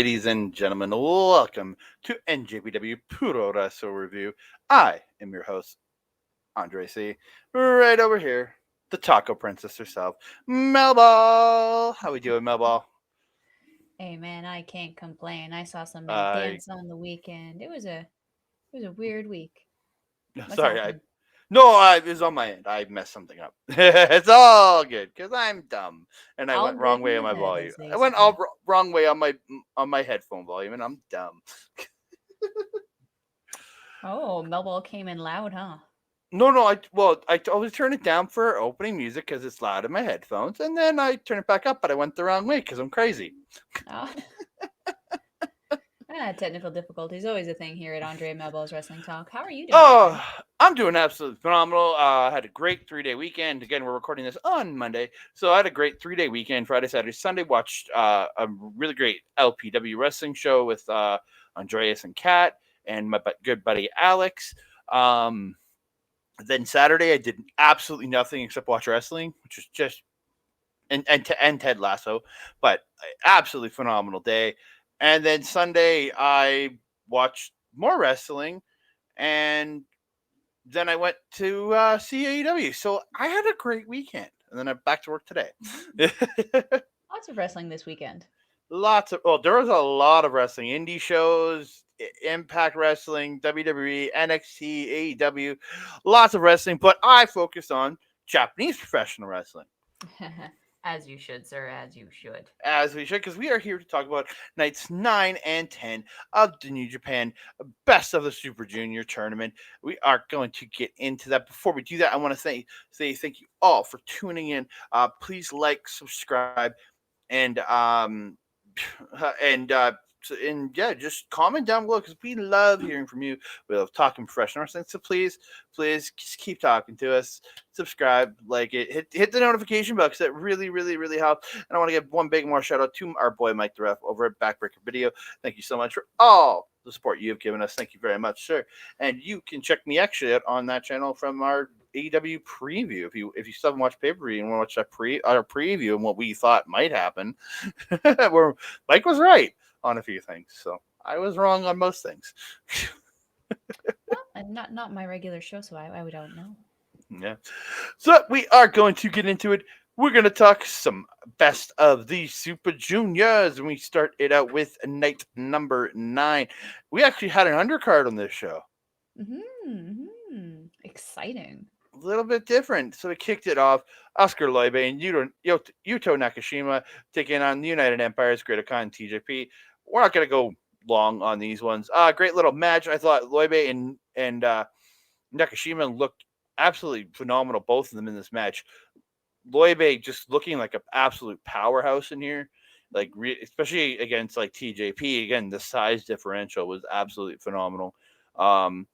ladies and gentlemen, welcome to NJPW Puroresu Review. I am your host, Andre C. Right over here, the Taco Princess herself, Melball. How we doing, Melball? Hey man, I can't complain. I saw somebody I dance on the weekend. It was a weird week. What's sorry, I happened? no, it was on my end. I messed something up. It's all good because I'm dumb and I All went wrong good in way on the my head, volume. as they I went all say. wrong way on my headphone volume, and I'm dumb. Oh, Melball came in loud, huh? No, no. I always turn it down for opening music because it's loud in my headphones, and then I turn it back up. But I went the wrong way because I'm crazy. Oh, technical difficulties always a thing here at Andre Melball's Wrestling Talk. How are you doing, my Oh, friend? I'm doing absolutely phenomenal. I had a great 3 day weekend. Again, we're recording this on Monday, so I had a great 3 day weekend. Friday, Saturday, Sunday. Watched a really great LPW wrestling show with Andreas and Kat and my good buddy Alex. Um, then Saturday, I did absolutely nothing except watch wrestling, which is just and Ted Lasso, but absolutely phenomenal day. And then Sunday, I watched more wrestling, and then I went to see AEW. So I had a great weekend, and then I'm back to work today. Mm. Lots of wrestling this weekend. There was a lot of wrestling, indie shows, Impact Wrestling, WWE, NXT, AEW, lots of wrestling. But I focused on Japanese professional wrestling. As you should, sir, as you should. As we should, because we are here to talk about nights 9 and 10 of the New Japan Best of the Super Junior tournament. We are going to get into that. Before we do that, I want to say thank you all for tuning in. Please like, subscribe, and and yeah, just comment down below because we love hearing from you. We love talking professional wrestling. So please just keep talking to us. Subscribe, like it, hit the notification bell because that really helps. And I want to give one big more shout out to our boy Mike the Ref over at Backbreaker Video. Thank you so much for all the support you have given us. Thank you very much, sir. And you can check me actually out on that channel from our AEW preview. If you still haven't watched pay per view and want to watch our preview and what we thought might happen, where Mike was right on a few things, so I was wrong on most things. Well, and not my regular show, so I don't know. Yeah. So we are going to get into it. We're going to talk some best of the Super Juniors, and we start it out with night number 9. We actually had an undercard on this show. Exciting. A little bit different. So we kicked it off. Oskar Leube and Yuto Nakashima taking on the United Empire's Great Khan TJP. We're not going to go long on these ones. Great little match. I thought Leube and Nakashima looked absolutely phenomenal, both of them in this match. Leube just looking like an absolute powerhouse in here, like especially against like TJP. Again, the size differential was absolutely phenomenal. Um,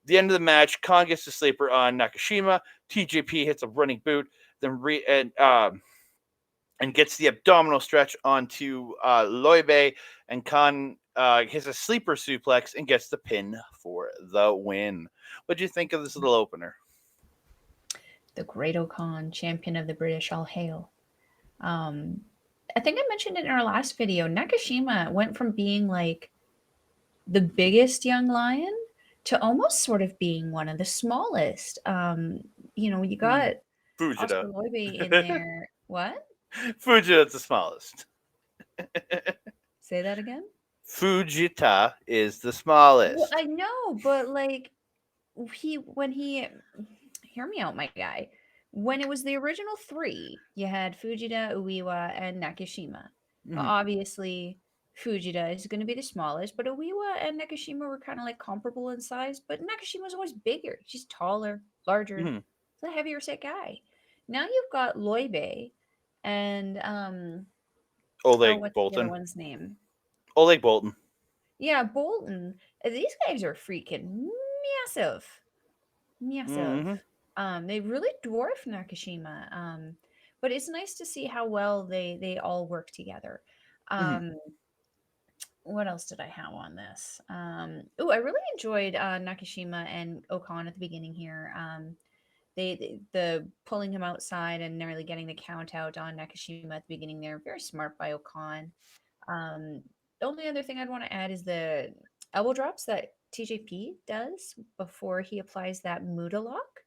the end of the match, Khan gets the sleeper on Nakashima. TJP hits a running boot, then and gets the abdominal stretch onto Leube, and Khan hits a sleeper suplex and gets the pin for the win. What do you think of this little opener? The Great Okan, champion of the British, all hail. Um, I think I mentioned it in our last video. Nakashima went from being like the biggest young lion to almost sort of being one of the smallest. You got Fujita. Oscar Loibe in there. What? Fujita's the smallest. Say that again? Fujita is the Well, smallest. I know, but like when he hear me out, my guy. When it was the original three, you had Fujita, Oiwa, and Nakashima. Well, Mm-hmm. obviously, Fujita is going to be the smallest, but Oiwa and Nakashima were kind of like comparable in size, but Nakashima was always bigger. She's taller, larger, Mm-hmm. he's a heavier set guy. Now you've got Loibe and oh, Oleg what's the other Bolton. one's name? Oleg Bolton. Yeah, Bolton. These guys are freaking massive. Massive. Mm-hmm. They really dwarf Nakashima. But it's nice to see how well they all work together. Mm-hmm. Um, what else did I have on this? I really enjoyed Nakashima and Okan at the beginning here. The pulling him outside and nearly getting the count out on Nakashima at the beginning there. Very smart by Okan. Um, The only other thing I'd want to add is the elbow drops that TJP does before he applies that Muda lock.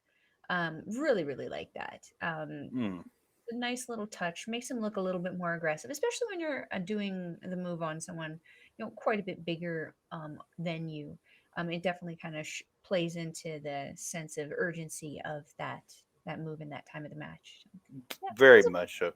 Really, really like that. Mm. A nice little touch makes him look a little bit more aggressive, especially when you're doing the move on someone quite a bit bigger than you. It definitely kind of plays into the sense of urgency of that move in that time of the match. Yeah, Very much so.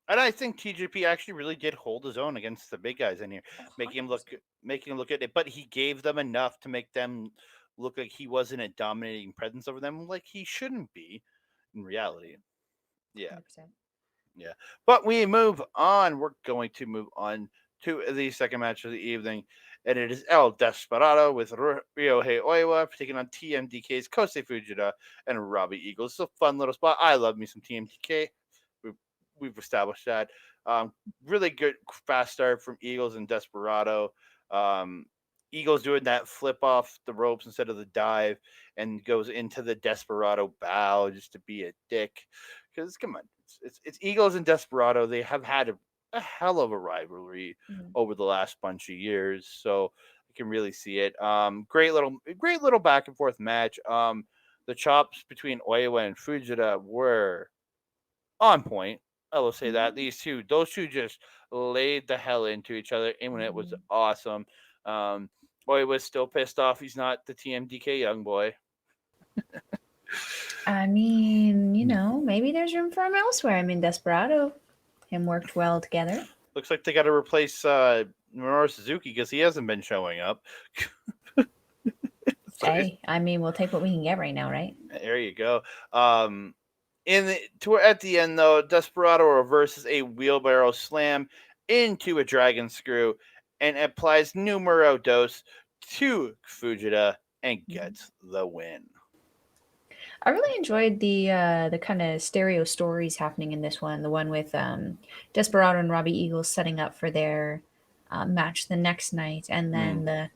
And I think TJP actually really did hold his own against the big guys in here, making him look 100%. at it. But he gave them enough to make them look like he wasn't a dominating presence over them, like he shouldn't be in reality. Yeah, 100%. yeah. But we move on. We're going to move on to the second match of the evening, and it is El Desperado with Ryohei Oiwa taking on TMDK's Kosei Fujita and Robbie Eagles. It's a fun little spot. I love me some TMDK. We've established that. Really good fast start from Eagles and Desperado. Um, Eagles doing that flip off the ropes instead of the dive and goes into the Desperado bow just to be a dick. Because come on, it's Eagles and Desperado. They have had a hell of a rivalry over the last bunch of years, so you can really see it. Great little back and forth match. The chops between Oiwa and Fujita were on point. I will say that those two just laid the hell into each other, and it was awesome. Boy was still pissed off he's not the TMDK young boy. I mean, maybe there's room for him elsewhere. I mean, Desperado and worked well together. Looks like they got to replace Minoru Suzuki because he hasn't been showing up. Hey, I mean, we'll take what we can get right now, right? There you go. At the end though, Desperado reverses a wheelbarrow slam into a dragon screw and applies numero dos to Fujita and gets the win. I really enjoyed the kind of stereo stories happening in this one. The one with Desperado and Robbie Eagles setting up for their match the next night, and then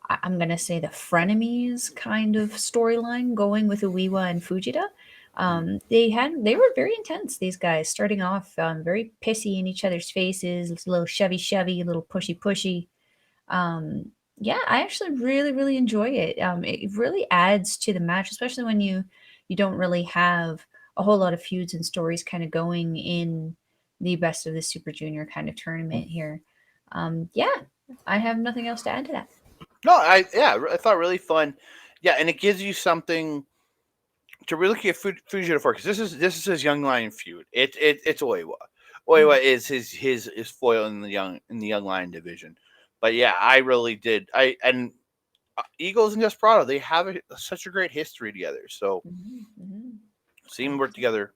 I'm gonna say the frenemies kind of storyline going with Oiwa and Fujita. They were very intense. These guys starting off very pissy in each other's faces, a little Chevy, a little pushy. Yeah, I actually really, really enjoy it. It really adds to the match, especially when you don't really have a whole lot of feuds and stories kind of going in the best of the Super Junior kind of tournament here. Yeah, I have nothing else to add to that. No, I thought really fun. Yeah, and it gives you something to really get Fujita for because this is his young lion feud. It's Oiwa. Oiwa is his foil in the young lion division. But yeah, I really did. Eagles and Desperado, they have such a great history together. So seeing them work together,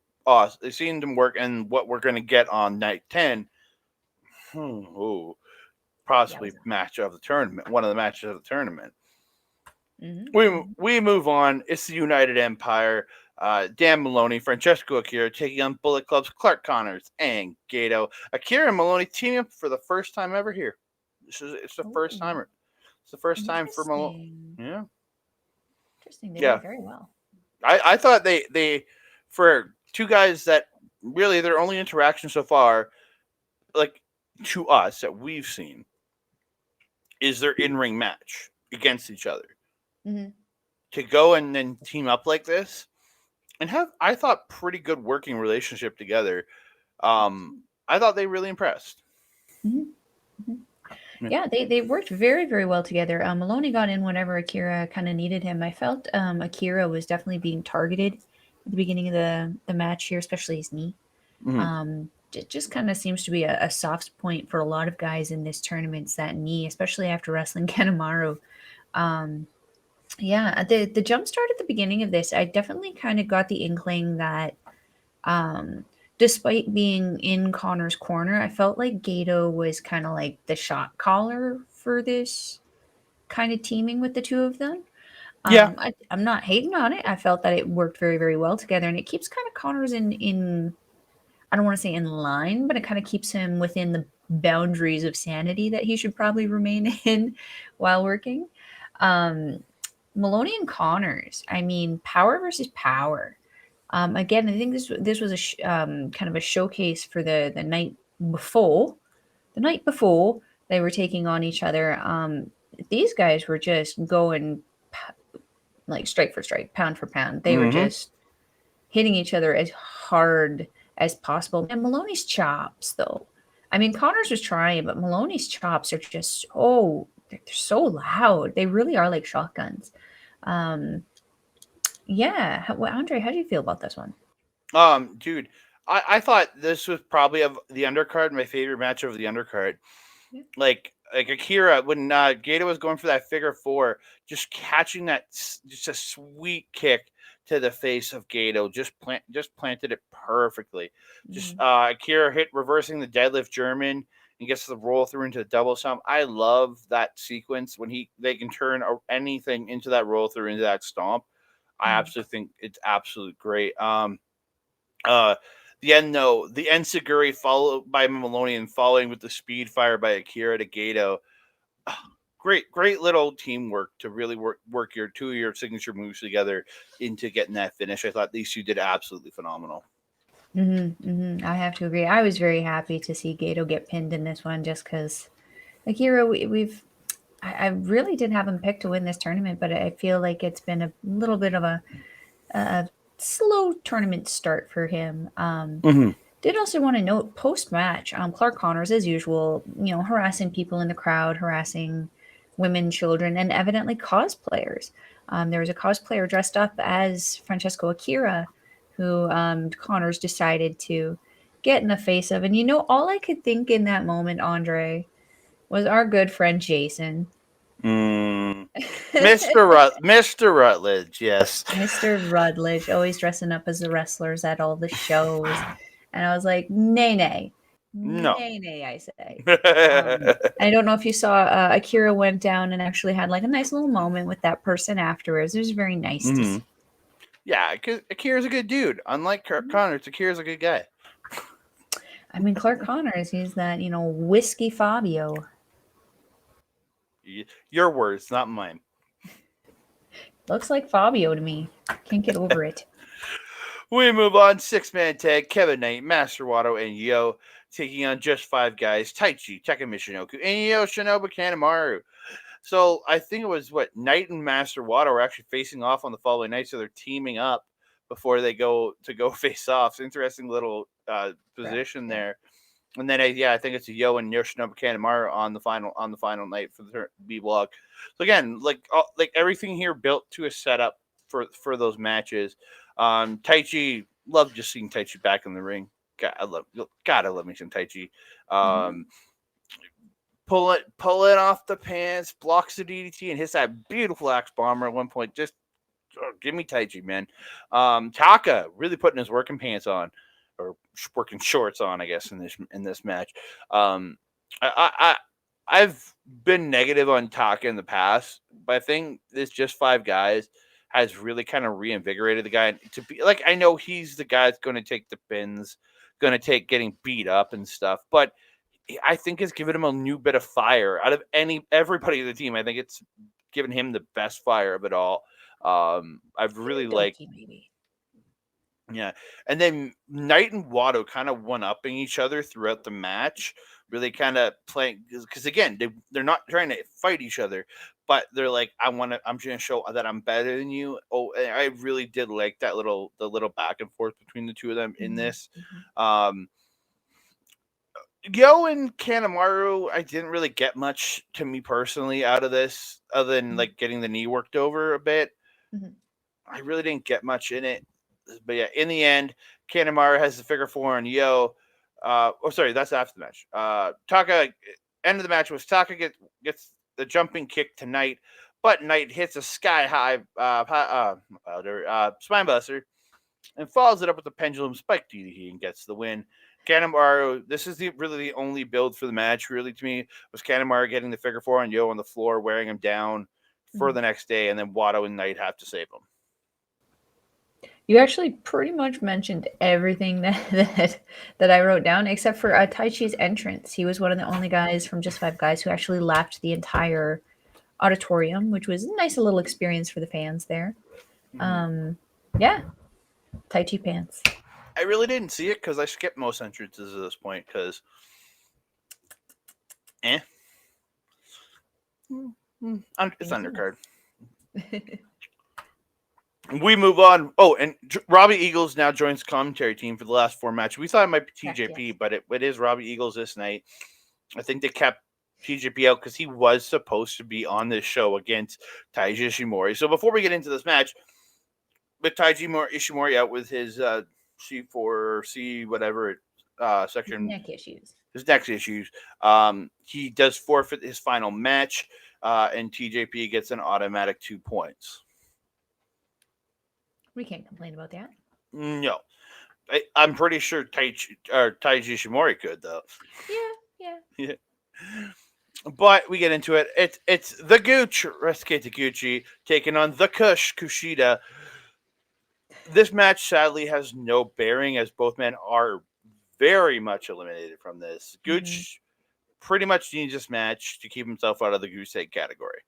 seeing them work, and what we're going to get on night 10, possibly match of the tournament, one of the matches of the tournament. We move on. It's the United Empire. Dan Maloney, Francesco Akira taking on Bullet Club's Clark Connors and Gedo. Akira and Maloney teaming up for the first time ever here. It's the first timer. It's the first time for Maloney. Yeah. Interesting. They did very well. I thought they for two guys that really their only interaction so far, like to us that we've seen, is their in-ring match against each other. To go and then team up like this and have, I thought, pretty good working relationship together. I thought they really impressed. Yeah, they worked very, very well together. Maloney got in whenever Akira kind of needed him. I felt Akira was definitely being targeted at the beginning of the match here, especially his knee. It just kind of seems to be a soft point for a lot of guys in this tournament, it's that knee, especially after wrestling Kanemaru. Yeah, the jump start at the beginning of this, I definitely kind of got the inkling that despite being in Connor's corner, I felt like Gedo was kind of like the shot caller for this kind of teaming with the two of them. I'm not hating on it. I felt that it worked very, very well together, and it keeps kind of Connor's in I don't want to say in line, but it kind of keeps him within the boundaries of sanity that he should probably remain in while working. Maloney and Connors, I mean, power versus power. Again, I think this was a kind of a showcase for the night before. The night before, they were taking on each other. These guys were just going like strike for strike, pound for pound. They were just hitting each other as hard as possible. And Maloney's chops, though. I mean, Connors was trying, but Maloney's chops are just they're so loud. They really are like shotguns. Yeah. Andre, how do you feel about this one? Dude, I thought this was probably of the undercard my favorite match of the undercard. Yeah. Like Akira, when Gedo was going for that figure four, just catching that, just a sweet kick to the face of Gedo, just planted it perfectly. Just Akira reversing the deadlift German and gets the roll through into the double stomp. I love that sequence when they can turn anything into that roll through into that stomp. I absolutely think it's absolutely great. The end though, the Enziguri followed by Maloney and following with the speed fire by Akira to Gedo. Great little teamwork to really work your two of your signature moves together into getting that finish. I thought these two did absolutely phenomenal. I have to agree. I was very happy to see Gedo get pinned in this one, just because Akira, I really did have him picked to win this tournament, but I feel like it's been a little bit of a slow tournament start for him. Did also want to note post match, Clark Connors, as usual, harassing people in the crowd, harassing women, children, and evidently cosplayers. There was a cosplayer dressed up as Francesco Akira, who Connors decided to get in the face of. And all I could think in that moment, Andre, was our good friend Jason. Mr. Rutledge, yes. Mr. Rutledge, always dressing up as the wrestlers at all the shows. And I was like, nay, No. nay, I say. I don't know if you saw Akira went down and actually had like a nice little moment with that person afterwards. It was very nice to see. Yeah, because Akira's a good dude. Unlike Clark Connors, Akira's a good guy. I mean, Clark Connors, he's that, whiskey Fabio. Your words, not mine. Looks like Fabio to me. Can't get over it. We move on. 6-man tag. Kevin Knight, Master Wato, and Yo taking on just 5 guys. Taichi, Taka Michinoku, and Yoshinobu Kanemaru. So I think it was Knight and Master Wato are actually facing off on the following night, so they're teaming up before they go face off. It's interesting little position there. And then I think it's Yo and Yoshinobu Kanemaru on the final night for the B block. So again, like everything here built to a setup for those matches. Taichi, love just seeing Taichi back in the ring. God, I love me some Taichi. Pull it off the pants, blocks the DDT, and hits that beautiful axe bomber at one point. Just give me Taichi, man. Taka really putting his working pants on, or working shorts on, I guess, in this match. I've been negative on Taka in the past, but I think this just 5 guys has really kind of reinvigorated the guy to be like, I know he's the guy that's going to take the pins, going to take getting beat up and stuff, but I think it's given him a new bit of fire out of everybody in the team. I think it's given him the best fire of it all. I've really liked. Yeah, and then Knight and Wato kind of one-upping each other throughout the match, really kind of playing, because again, they're not trying to fight each other, but they're like, I'm going to show that I'm better than you. Oh, and I really did like the little back and forth between the two of them in this. Yo and Kanemaru, I didn't really get much, to me personally, out of this, other than like getting the knee worked over a bit. I really didn't get much in it. But yeah, in the end, Kanemaru has the figure 4 on Yo. That's after the match. Taka, end of the match was Taka gets the jumping kick to Knight, but Knight hits a sky high spine buster and follows it up with the pendulum spike DDT and gets the win. Kanemaru, this is really the only build for the match, really, to me, was Kanemaru getting the figure 4 on Yo on the floor, wearing him down for the next day, and then Wato and Knight have to save him. You actually pretty much mentioned everything that I wrote down, except for Taichi's entrance. He was one of the only guys from Just 5 Guys who actually lapped the entire auditorium, which was a nice little experience for the fans there. Yeah, Taichi pants. I really didn't see it because I skipped most entrances at this point because It's undercard. We move on. Oh, and Robbie Eagles now joins the commentary team for the last 4 matches. We thought it might be TJP, yes. but it is Robbie Eagles this night. I think they kept TJP out because he was supposed to be on this show against Taiji Ishimori. So before we get into this match, with Taiji Ishimori out with his C4, C whatever section. His neck issues. He does forfeit his final match, and TJP gets an automatic 2 points. We can't complain about that. No. I'm pretty sure Taiji Ishimori could, though. Yeah. But we get into it. It's the Gooch, Ryusuke Taguchi, taking on the Kushida. This match, sadly, has no bearing, as both men are very much eliminated from this. Gooch pretty much needs this match to keep himself out of the Goose Egg category.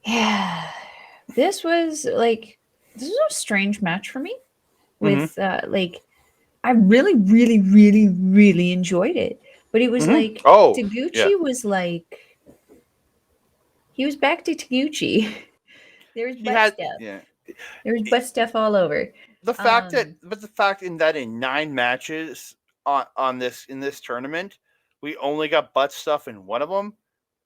Yeah. This was a strange match for me. With I really, really, really, really enjoyed it. But it was Taguchi was like, he was back to Taguchi. There was butt stuff. Yeah. There was butt stuff all over. The fact that in 9 matches in this tournament, we only got butt stuff in one of them.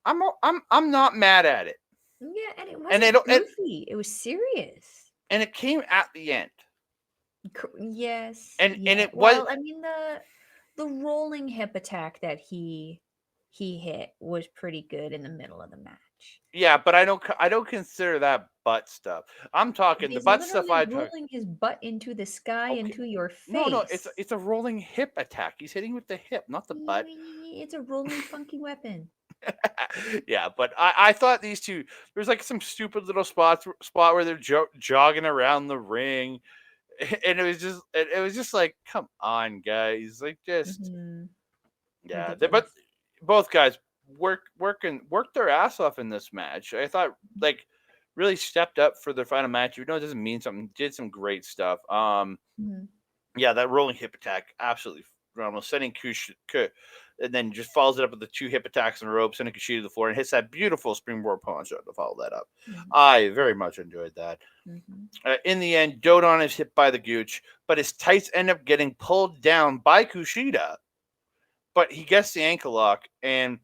I'm not mad at it. Yeah, and it wasn't goofy. It was serious. And it came at the end. Yes. And it was. Well, I mean the rolling hip attack that he hit was pretty good in the middle of the match. Yeah, but I don't consider that butt stuff. I'm talking the butt stuff. Rolling his butt into the sky into your face. No, it's a rolling hip attack. He's hitting with the hip, not the butt. It's a rolling funky weapon. Yeah, but I thought these two. There's like some stupid little spot where they're jogging around the ring, and it was just like, come on, guys, like just yeah. But both guys worked their ass off in this match. I thought really stepped up for their final match. Even though it doesn't mean something, did some great stuff. Yeah, that rolling hip attack, absolutely phenomenal. Sending Kushida, and then just follows it up with the 2 hip attacks in a row, sending Kushida to the floor, and hits that beautiful springboard punch to follow that up. I very much enjoyed that. In the end, Dodon is hit by the Gooch, but his tights end up getting pulled down by Kushida. But he gets the ankle lock, and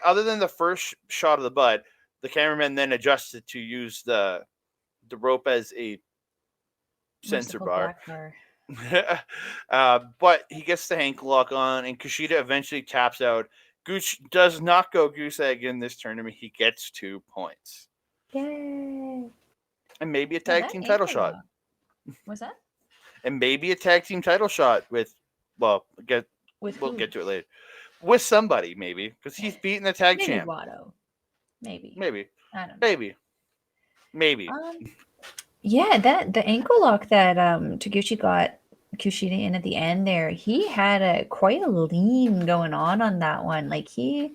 other than the first shot of the butt, the cameraman then adjusted to use the rope as a sensor bar. But he gets the ankle lock on, and Kushida eventually taps out. Gooch does not go goose egg in this tournament. He gets 2 points. Yay! And maybe a tag team title shot. What's that? And maybe a tag team title shot with, we'll get to it later. With somebody, maybe, because he's beating the tag champ. Wato. Maybe. I don't know. Maybe. Yeah, the ankle lock that Taguchi got Kushida in at the end there, he had quite a lean going on that one. Like he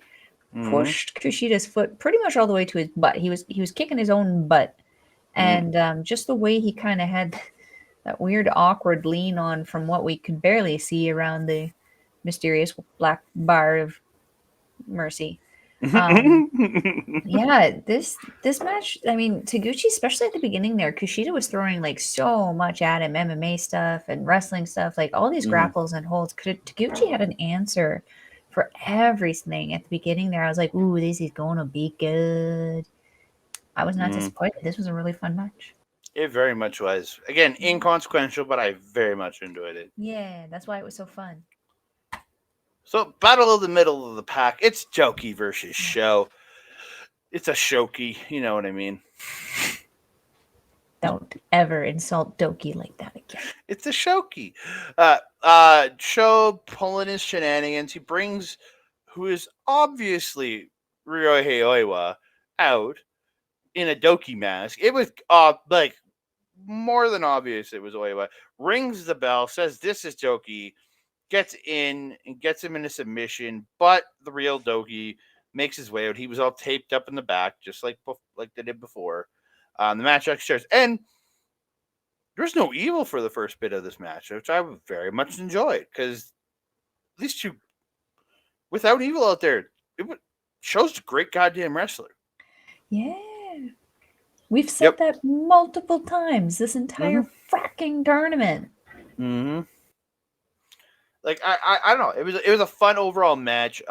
pushed Kushida's foot pretty much all the way to his butt. He was kicking his own butt, and just the way he kind of had that weird awkward lean on from what we could barely see around the mysterious black bar of mercy. Yeah, this match, I mean, Taguchi, especially at the beginning there, Kushida was throwing like so much at him, MMA stuff and wrestling stuff, like all these grapples and holds. Taguchi had an answer for everything at the beginning there. I was like, ooh, this is going to be good. I was not disappointed. This was a really fun match. It very much was. Again, inconsequential, but I very much enjoyed it. Yeah, that's why it was so fun. So, battle of the middle of the pack. It's Douki versus Sho. It's a Shoki. You know what I mean. Don't ever insult Douki like that again. It's a Shoki. Sho pulling his shenanigans. He brings who is obviously Ryohei Oiwa out in a Douki mask. It was like more than obvious it was Oiwa. Rings the bell, says this is Douki. Gets in and gets him in a submission, but the real Douki makes his way out. He was all taped up in the back, just like they did before. The match actually starts, and there's no evil for the first bit of this match, which I very much enjoyed, because these two, without evil out there, Sho's a great goddamn wrestler. Yeah. We've said Yep. that multiple times this entire Mhm. fracking tournament. Mm-hmm. Like I don't know. It was a fun overall match.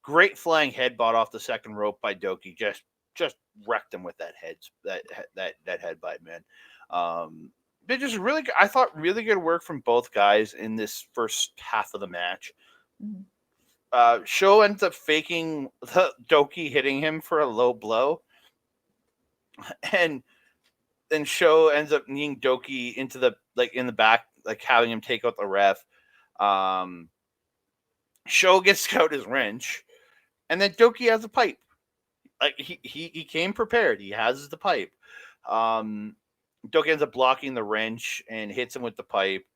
Great flying headbutt off the second rope by Douki. Just wrecked him with that headbutt, man. They just really. I thought really good work from both guys in this first half of the match. Sho ends up faking the Douki hitting him for a low blow, and then Sho ends up kneeing Douki into the in the back, like having him take out the ref. Um, Sho gets out his wrench, and then Douki has a pipe. Like he came prepared. He has the pipe. Douki ends up blocking the wrench and hits him with the pipe.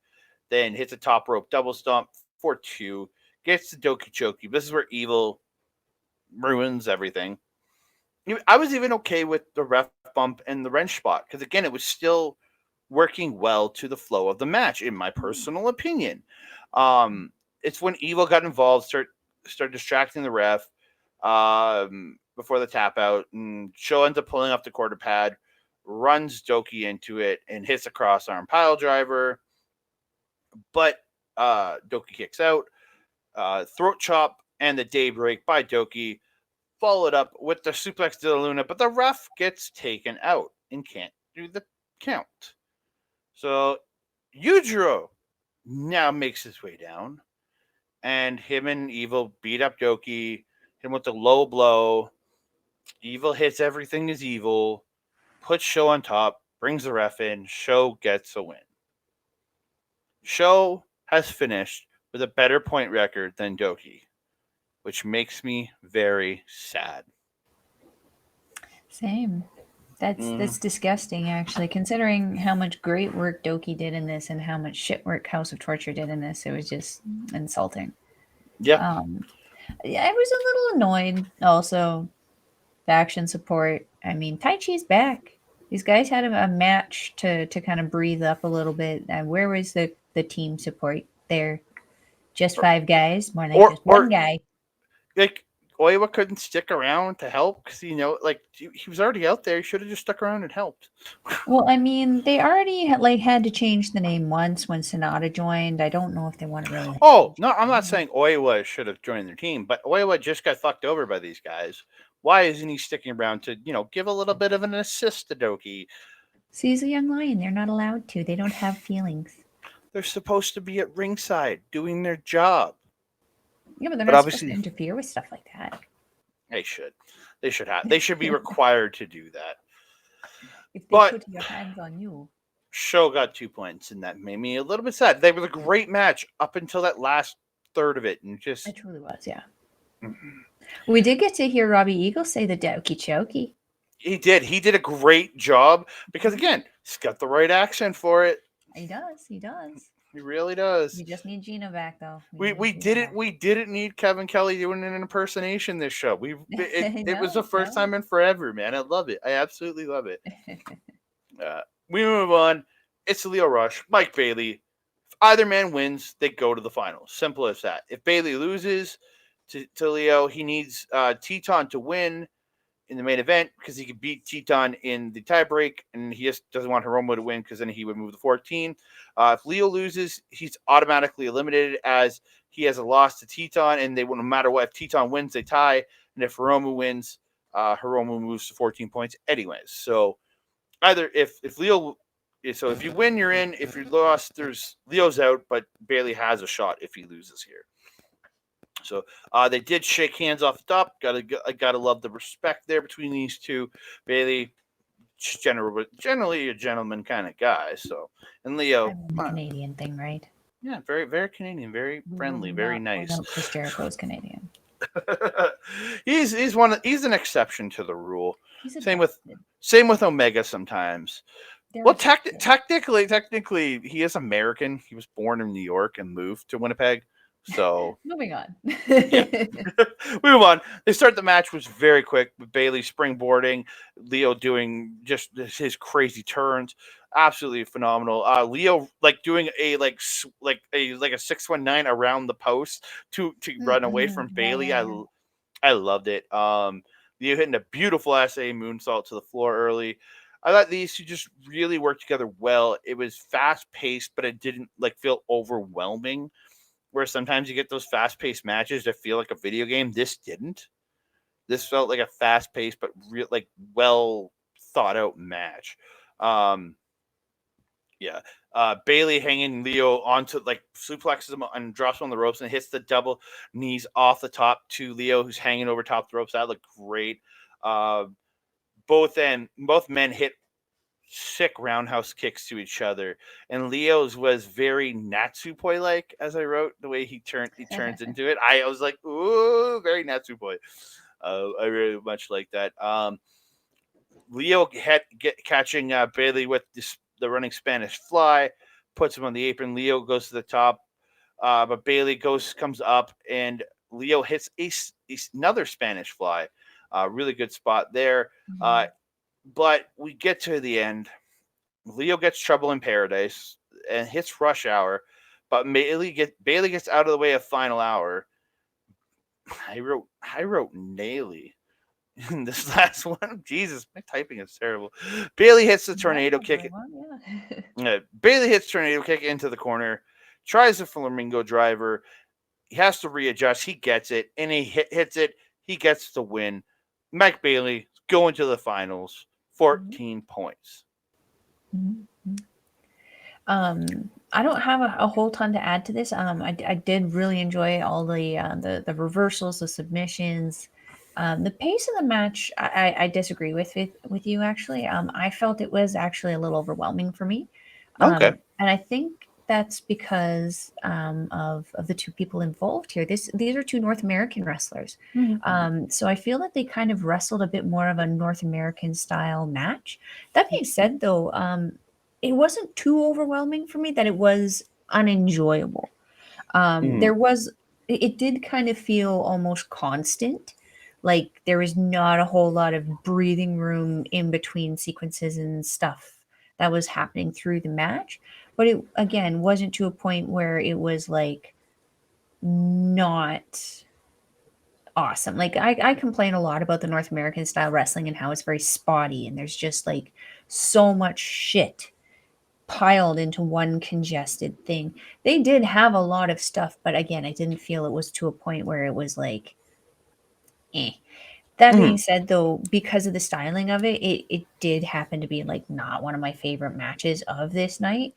Then hits a top rope double stomp for 2. Gets the Douki Choki. This is where Evil ruins everything. I was even okay with the ref bump and the wrench spot because again, it was still working well to the flow of the match, in my personal opinion. It's when Evil got involved, start distracting the ref before the tap out, and Sho ends up pulling off the quarter pad, runs Douki into it, and hits a cross arm pile driver. But Douki kicks out, throat chop, and the daybreak by Douki, followed up with the suplex de la Luna, but the ref gets taken out and can't do the count. So Yujiro now makes his way down, and him and Evil beat up Douki, him with the low blow. Evil hits everything is evil, puts Sho on top, brings the ref in, Sho gets a win. Sho has finished with a better point record than Douki, which makes me very sad. Same. That's disgusting, actually. Considering how much great work Douki did in this and how much shit work House of Torture did in this, it was just insulting. Yeah. I was a little annoyed. Also, faction support. I mean, Taichi's back. These guys had a match to kind of breathe up a little bit. And where was the team support there? Just 5 guys, more like just one guy. Like Oiwa couldn't stick around to help because he was already out there. He should have just stuck around and helped. Well, I mean, they already had to change the name once when Sonata joined. I don't know if they want to really. Oh no, I'm not saying Oiwa should have joined their team, but Oiwa just got fucked over by these guys. Why isn't he sticking around to give a little bit of an assist to Douki? See, he's a young lion. They're not allowed to. They don't have feelings. They're supposed to be at ringside doing their job. Yeah, but they're not supposed to interfere with stuff like that. They should. They should be required to do that. If they put your hands on you. Sho got 2 points, and that made me a little bit sad. They were a great match up until that last third of it, and just it truly was, yeah. Mm-hmm. We did get to hear Robbie Eagle say the Douki Choki. He did. He did a great job because again, he's got the right accent for it. He does. He does. He really does. We just need Gina back, though. We didn't need Kevin Kelly doing an impersonation this show. It was the first time in forever, man. I love it. I absolutely love it. We move on. It's the Leo Rush. Mike Bailey. If either man wins, they go to the finals. Simple as that. If Bailey loses to Leo, he needs Teton to win in the main event because he could beat Teton in the tiebreak, and he just doesn't want Hiromu to win because then he would move to 14. If Leo loses, he's automatically eliminated as he has a loss to Teton, and no matter what, if Teton wins, they tie, and if Hiromu wins, Hiromu moves to 14 points anyways. So either if Leo, so if you win, you're in. If you lost, Leo's out, but Bailey has a shot if he loses here. So they did shake hands off the top. Gotta love the respect there between these two. Bailey, generally a gentleman kind of guy. So and Leo, the Canadian thing, right? Yeah, very very Canadian, very friendly, very nice. Chris Jericho's Canadian. He's an exception to the rule. Same with Omega sometimes. Well, technically, he is American. He was born in New York and moved to Winnipeg. So moving on. Move on. They start the match was very quick with Bailey springboarding, Leo doing just his crazy turns, absolutely phenomenal. Leo doing a like a 619 around the post to run away from Bailey. I loved it. Leo hitting a beautiful SA moonsault to the floor early. I thought these two just really worked together well. It was fast paced, but it didn't like feel overwhelming. Where sometimes you get those fast paced matches that feel like a video game. This didn't. This felt like a fast paced but real like well thought out match. Um, yeah. Bailey hanging Leo onto like suplexes him and drops him on the ropes and hits the double knees off the top to Leo, who's hanging over top the ropes. That looked great. Uh, both men hit sick roundhouse kicks to each other, and Leo's was very Natsupoi like, as I wrote the way he turns into it. I was like, ooh, very Natsupoi. I really much like that. Leo catching Bailey with the running Spanish fly, puts him on the apron. Leo goes to the top, but Bailey comes up, and Leo hits another Spanish fly. Really good spot there. But we get to the end. Leo gets trouble in paradise and hits rush hour, but Bailey gets out of the way of final hour. I wrote Naily. This last one, Jesus, my typing is terrible. Bailey hits the tornado kick. Bailey hits tornado kick into the corner, tries the flamingo driver. He has to readjust. He gets it, and he hits it. He gets the win. Mike Bailey going to the finals, 14 points. I don't have a whole ton to add to this. I did really enjoy all the reversals, the submissions. The pace of the match, I disagree with you actually. I felt it was actually a little overwhelming for me. Okay. And I think that's because of the two people involved here. These are two North American wrestlers. So I feel that they kind of wrestled a bit more of a North American style match. That being said, though, it wasn't too overwhelming for me that it was unenjoyable. It did kind of feel almost constant. Like there was not a whole lot of breathing room in between sequences and stuff that was happening through the match. But it, again, wasn't to a point where it was like not awesome. Like I complain a lot about the North American style wrestling and how it's very spotty and there's just like so much shit piled into one congested thing. They did have a lot of stuff, but again, I didn't feel it was to a point where it was like, eh. That being said, though, because of the styling of it, it did happen to be like not one of my favorite matches of this night.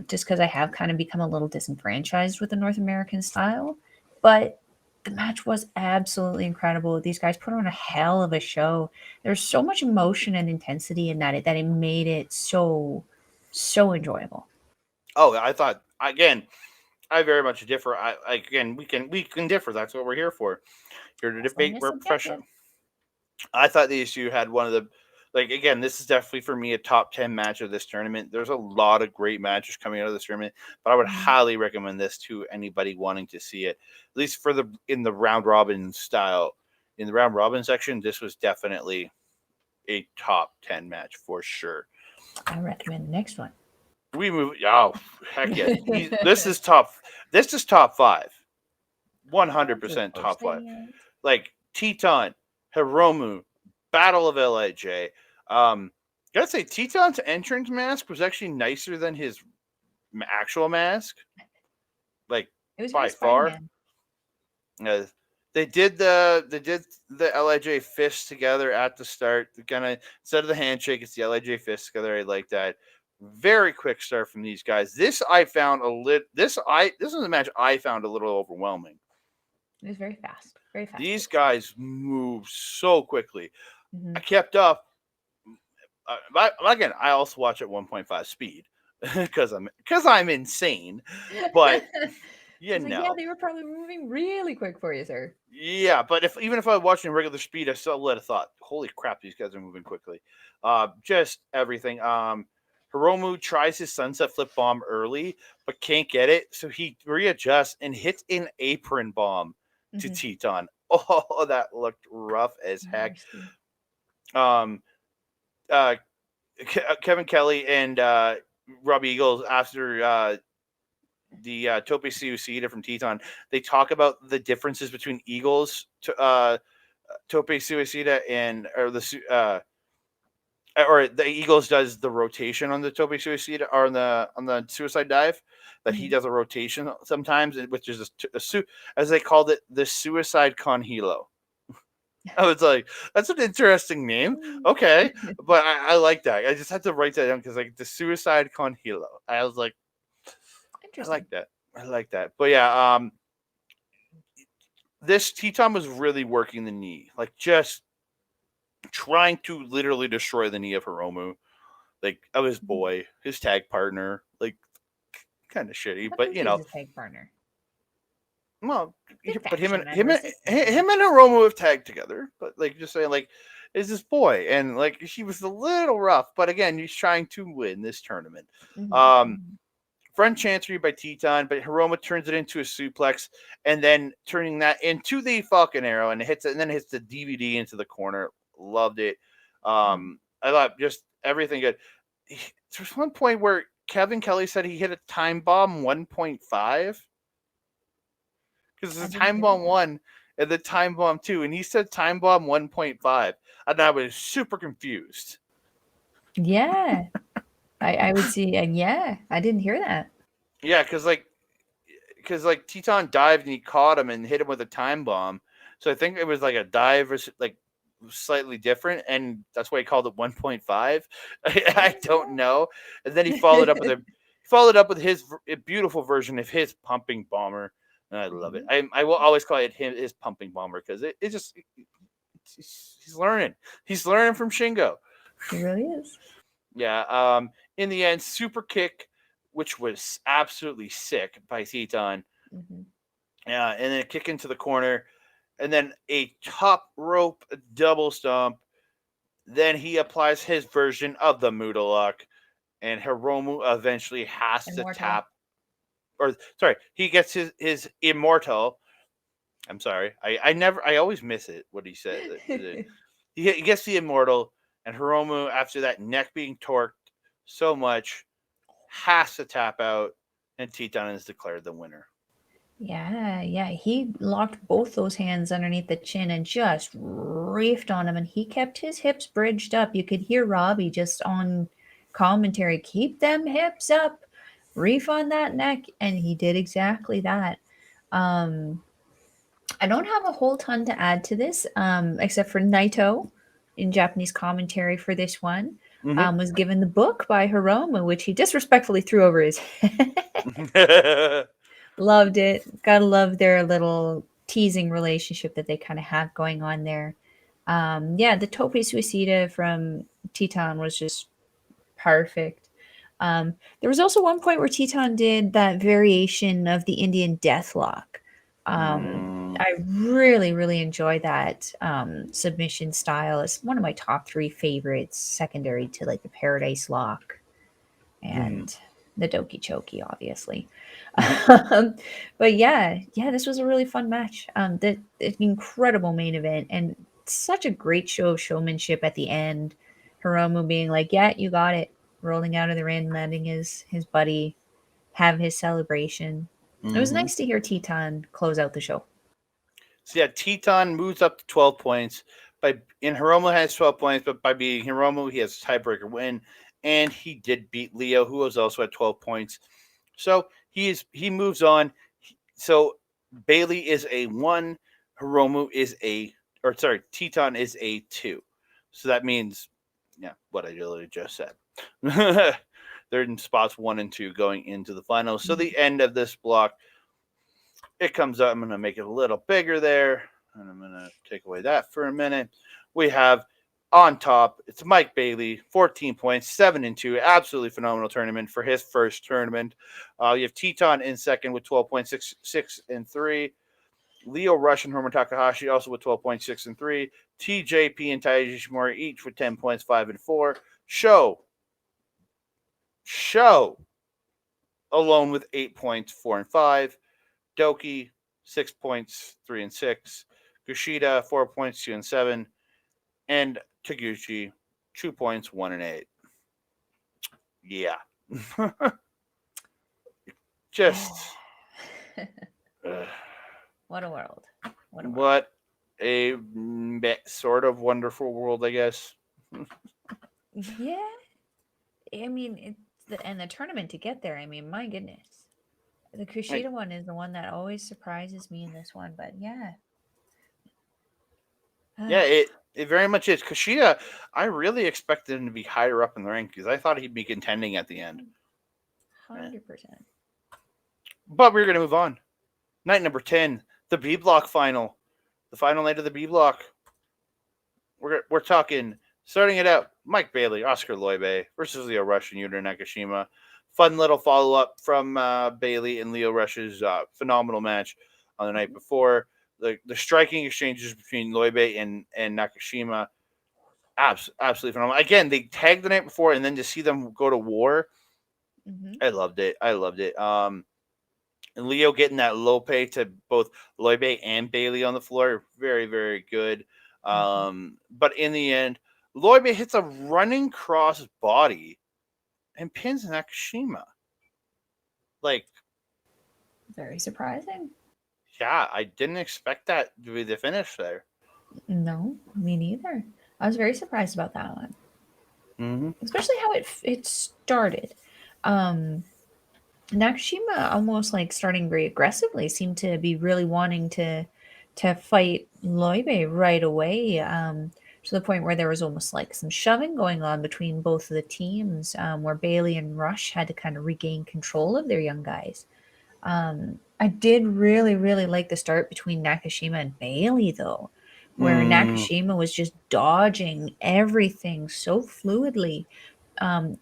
Just because I have kind of become a little disenfranchised with the North American style. But the match was absolutely incredible. These guys put on a hell of a show. There's so much emotion and intensity in that it made it so enjoyable. Oh, I thought again. I very much differ. We can differ. That's what we're here for. Here to debate. We're professional. I thought the issue had one of the again. This is definitely for me a top 10 match of this tournament. There's a lot of great matches coming out of this tournament, but I would highly recommend this to anybody wanting to see it. At least for in the round robin style. In the round robin section, this was definitely a top 10 match for sure. I recommend the next one. We move. Oh, heck yeah! This is top 5. 100% top 5. Like Teton, Hiromu, Battle of LIJ. Gotta say, Teton's entrance mask was actually nicer than his actual mask. Like it was by far. They did the LIJ fist together at the start. Instead of the handshake, it's the LIJ fist together. I like that. Very quick start from these guys. This I found this is a match I found a little overwhelming. It was very fast. Very fast. These guys move so quickly. I kept up. Again, I also watch at 1.5 speed because I'm insane. But yeah, they were probably moving really quick for you, sir. Yeah, but even if I was watching regular speed, I still would have thought, "Holy crap, these guys are moving quickly." Just everything. Hiromu tries his sunset flip bomb early, but can't get it, so he readjusts and hits an apron bomb to Teton. Oh, that looked rough as heck. Kevin Kelly and Robbie Eagles, after Tope Suicida from Teton, they talk about the differences between Eagles, Tope Suicida, and or the Eagles does the rotation on the Tope Suicida, or on the suicide dive, that he does a rotation sometimes, which is as they called it, the suicide con hilo. I was like, that's an interesting name. Okay, but I like that. I just had to write that down because like the suicide con hilo. I was like, I like that. I like that. But yeah, this Teton was really working the knee, like just trying to literally destroy the knee of Hiromu, like of his boy, his tag partner, like kind of shitty, but you know, his tag partner. well, but him and Hiromu have tagged together, but like just saying, like, is this boy, and like she was a little rough, but again, he's trying to win this tournament. Front chancery by Teton, but Hiromu turns it into a suplex, and then turning that into the Falcon Arrow, and hits it, and then hits the DVD into the corner. Loved it. I thought just everything good. There's one point where Kevin Kelly said he hit a time bomb 1.5 because there's a time bomb 1 and the time bomb 2, and he said time bomb 1.5, and I was super confused. Yeah, I would see. Yeah, I didn't hear that. Yeah, because like Teton dived and he caught him and hit him with a time bomb. So I think it was like a dive or like slightly different, and that's why he called it 1.5. I don't know. And then he followed up with his beautiful version of his pumping bomber, and I love it. I will always call it his pumping bomber because it just he's learning. He's learning from Shingo. He really is. Yeah. In the end, super kick, which was absolutely sick by Teton. Yeah, and then a kick into the corner, and then a top rope double stomp. Then he applies his version of the Muda Lock, and Hiromu eventually has to tap. Or sorry, he gets his immortal. I'm sorry, I always miss it. What he said. He gets the immortal, and Hiromu, after that neck being torqued so much, has to tap out, and Teton is declared the winner. Yeah, he locked both those hands underneath the chin and just reefed on him, and he kept his hips bridged up. You could hear Robbie just on commentary, keep them hips up, reef on that neck, and he did exactly that. I don't have a whole ton to add to this, except for Naito in Japanese commentary for this one. Was given the book by Hiromu, which he disrespectfully threw over his head. Loved it. Gotta love their little teasing relationship that they kind of have going on there. The Tope Suicida from Teton was just perfect. There was also one point where Teton did that variation of the Indian Deathlock. I really, really enjoy that submission style. It's one of my top 3 favorites, secondary to like the Paradise Lock and the Doki Choki, obviously. But yeah, this was a really fun match. The incredible main event and such a great show of showmanship at the end. Hiromu being like, "Yeah, you got it," rolling out of the ring, letting his buddy have his celebration. It was nice to hear Teton close out the show. So yeah, Teton moves up to 12 points. Hiromu has 12 points, but by beating Hiromu, he has a tiebreaker win, and he did beat Leo, who was also at 12 points. So he moves on. So Bailey is a 1, Hiromu is Teton is a 2. So that means, yeah, what I literally just said. They're in spots 1 and 2 going into the finals. So the end of this block, it comes up. I'm going to make it a little bigger there, and I'm going to take away that for a minute. We have on top, it's Mike Bailey, 14 points, 7-2, absolutely phenomenal tournament for his first tournament. You have Teton in second with 12 points, 6-3. Leo Rush and Hiromu Takahashi also with 12 points, 6-3. TJP and Taichi each with 10 points, 5-4. Show alone with 8 points, 4-5. Douki, 6 points, 3-6. Kushida, 4 points, 2-7. And Taguchi, 2 points, 1-8. Yeah. Just What a world. What a world. what a sort of wonderful world, I guess. Yeah. I mean, and the tournament to get there. I mean, my goodness. The Like, Kushida one is the one that always surprises me in this one, but yeah. yeah, it very much is. Kushida, I really expected him to be higher up in the rank because I thought he'd be contending at the end. 100%. But we're gonna move on. Night number 10, the B block final. The final night of the B block. We're talking starting it out. Mike Bailey, Oskar Leube versus Lio Rush and Yuto Nakashima. Fun little follow up from Bailey and Lio Rush's phenomenal match on the night before. The striking exchanges between Leube and Nakashima, absolutely phenomenal. Again, they tagged the night before, and then to see them go to war, I loved it. I loved it. And Leo getting that low pay to both Leube and Bailey on the floor, very, very good. But in the end, Leube hits a running cross body and pins Nakashima. Like, Very surprising. yeah, I didn't expect that to be the finish there. No, me neither. I was very surprised about that one, especially how it started. Um, Nakashima almost like starting very aggressively seemed to be really wanting to fight Leube right away. To the point where there was almost like some shoving going on between both of the teams, where Bailey and Rush had to kind of regain control of their young guys. I did really, really like the start between Nakashima and Bailey, though, where Nakashima was just dodging everything so fluidly.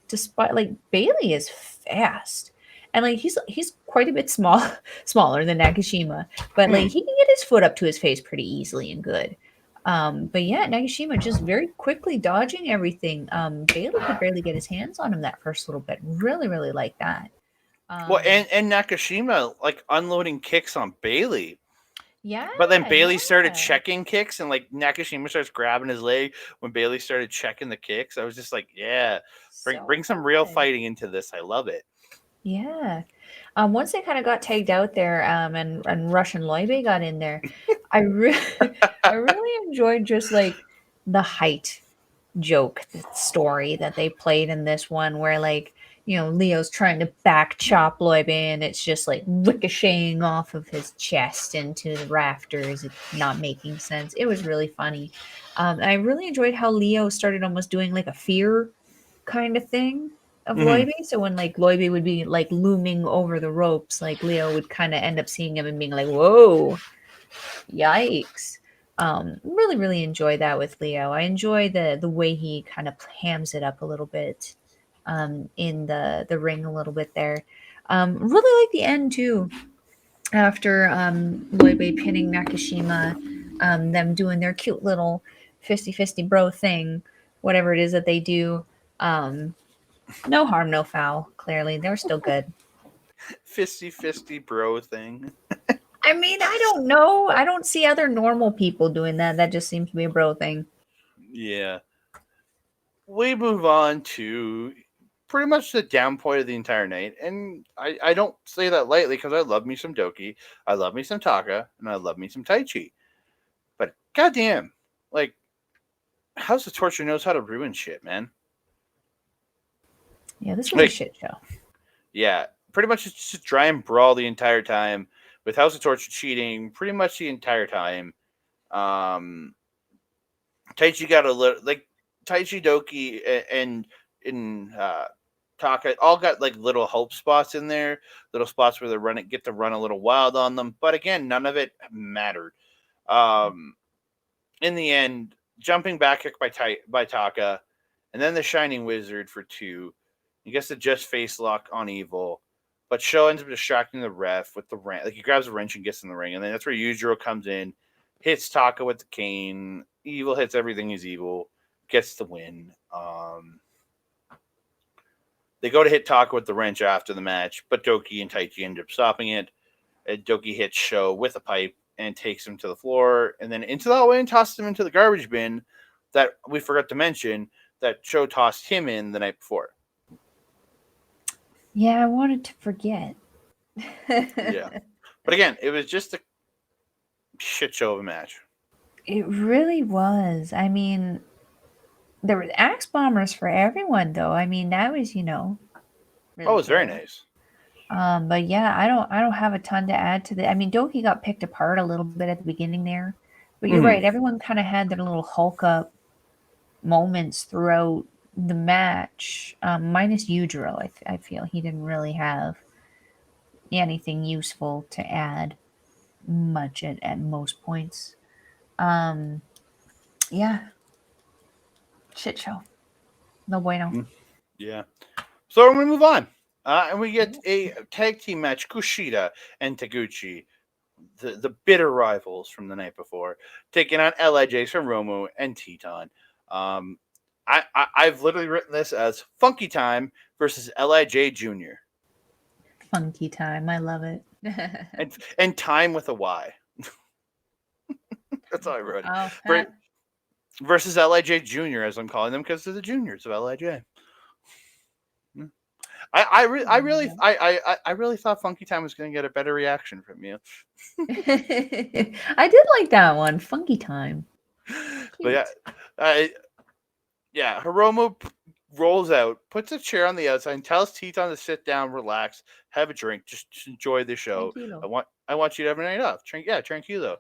Despite like Bailey is fast, and like he's quite a bit smaller than Nakashima, but like he can get his foot up to his face pretty easily and good. But yeah, Nakashima just very quickly dodging everything. Bailey could barely get his hands on him that first little bit. Really, really like that. Well, and Nakashima like unloading kicks on Bailey. Yeah, But then Bailey started yeah. checking kicks, and like Nakashima starts grabbing his leg when Bailey started checking the kicks. I was just like, yeah, bring So some real good. fighting into this. I love it. Yeah. Once they kind of got tagged out there, and Rush and Leube got in there, I really I really enjoyed just like the height joke story that they played in this one, where like Leo's trying to back chop Leube and it's just like ricocheting off of his chest into the rafters. It's not making sense. It was really funny. I really enjoyed how Leo started almost doing like a fear kind of thing of Leube. So when like Leube would be like looming over the ropes, like Leo would kind of end up seeing him and being like, "Whoa, yikes!" Really, really enjoy that with Leo. I enjoy the way he kind of hams it up a little bit, in the ring a little bit there. Really like the end too. After Leube pinning Nakashima, them doing their cute little fisty bro thing, whatever it is that they do. No harm, no foul. Clearly, they're still good. Fisty bro thing. I mean, I don't know. I don't see other normal people doing that. That just seems to be a bro thing. Yeah. We move on to pretty much the down point of the entire night. And I don't say that lightly because I love me some Douki, I love me some Taka, and I love me some Taichi. But goddamn, like, House of Torture knows how to ruin shit, man. Yeah, this was a shit show. Yeah, pretty much it's just try and brawl the entire time with House of Torture cheating pretty much the entire time. Taichi got a little like Taichi Douki and Taka all got like little hope spots in there, little spots where they get to run a little wild on them. But again, none of it mattered. In the end, jumping back kick by Taka, and then the Shining Wizard for 2. He gets the just face lock on Evil, but Sho ends up distracting the ref with the wrench. Like he grabs a wrench and gets in the ring, and then that's where Yujiro comes in, hits Taka with the cane. Evil hits everything he's evil, gets the win. They go to hit Taka with the wrench after the match, but Douki and Taichi end up stopping it. And Douki hits Sho with a pipe and takes him to the floor, and then into the hallway and tosses him into the garbage bin that we forgot to mention that Sho tossed him in the night before. Yeah, I wanted to forget. Yeah. But again, it was just a shit show of a match. It really was. I mean, there were axe bombers for everyone, though. I mean, that was, Oh, really it was very cool. nice. But yeah, I don't have a ton to add to the. I mean, Douki got picked apart a little bit at the beginning there, but you're right. Everyone kind of had their little Hulk up moments throughout the match, minus Yujiro. I feel he didn't really have anything useful to add much at most points. Um, yeah, shit show. No bueno. Yeah. So we're going to move on. And we get a tag team match, Kushida and Taguchi, the bitter rivals from the night before, taking on LIJ, Hiromu, and Teton. I've literally written this as Funky Time versus LIJ Jr. Funky time. I love it. and Time with a Y. That's all I wrote. Oh, Versus LIJ Jr., as I'm calling them, because they're the juniors of LIJ. I really thought Funky Time was going to get a better reaction from you. I did like that one. Funky time. Cute. But yeah, Hiromu rolls out, puts a chair on the outside, and tells Teton to sit down, relax, have a drink, just enjoy the show. Tranquilo. I want you to have a night off. Tranquilo.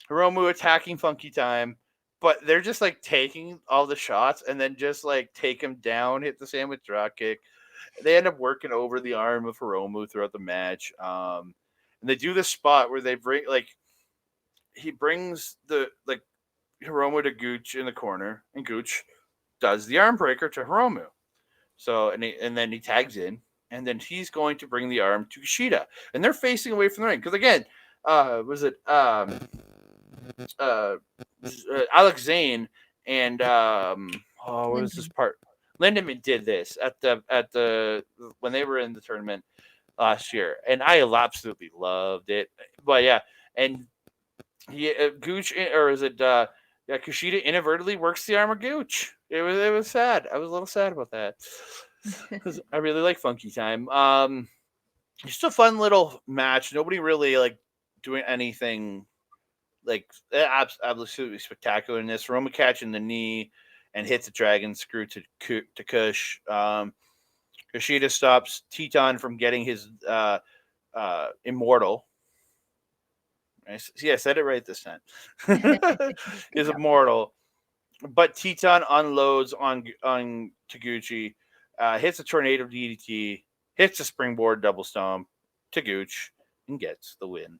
Hiromu attacking Funky Time, but they're just like taking all the shots and then just like take him down, hit the sandwich drop kick. They end up working over the arm of Hiromu throughout the match. And they do this spot where they bring he brings the Hiromu to Gooch in the corner, and Gooch does the arm breaker to Hiromu. So and then he tags in, and then he's going to bring the arm to Kushida, and they're facing away from the ring because again, was it Alex Zane and what was this part? Lindemann did this at the when they were in the tournament last year, and I absolutely loved it. But yeah, and he Gooch or is it Kushida inadvertently works the arm of Gooch. It was sad. I was a little sad about that because I really like Funky Time. Just a fun little match. Nobody really doing anything absolutely spectacular in this. Roma catching the knee and hits a dragon screw to Kush. Kushida stops Teton from getting his immortal. See, I said it right this time. Is immortal, but Teton unloads on Taguchi, hits a tornado DDT, hits a springboard double stomp to Gooch, and gets the win.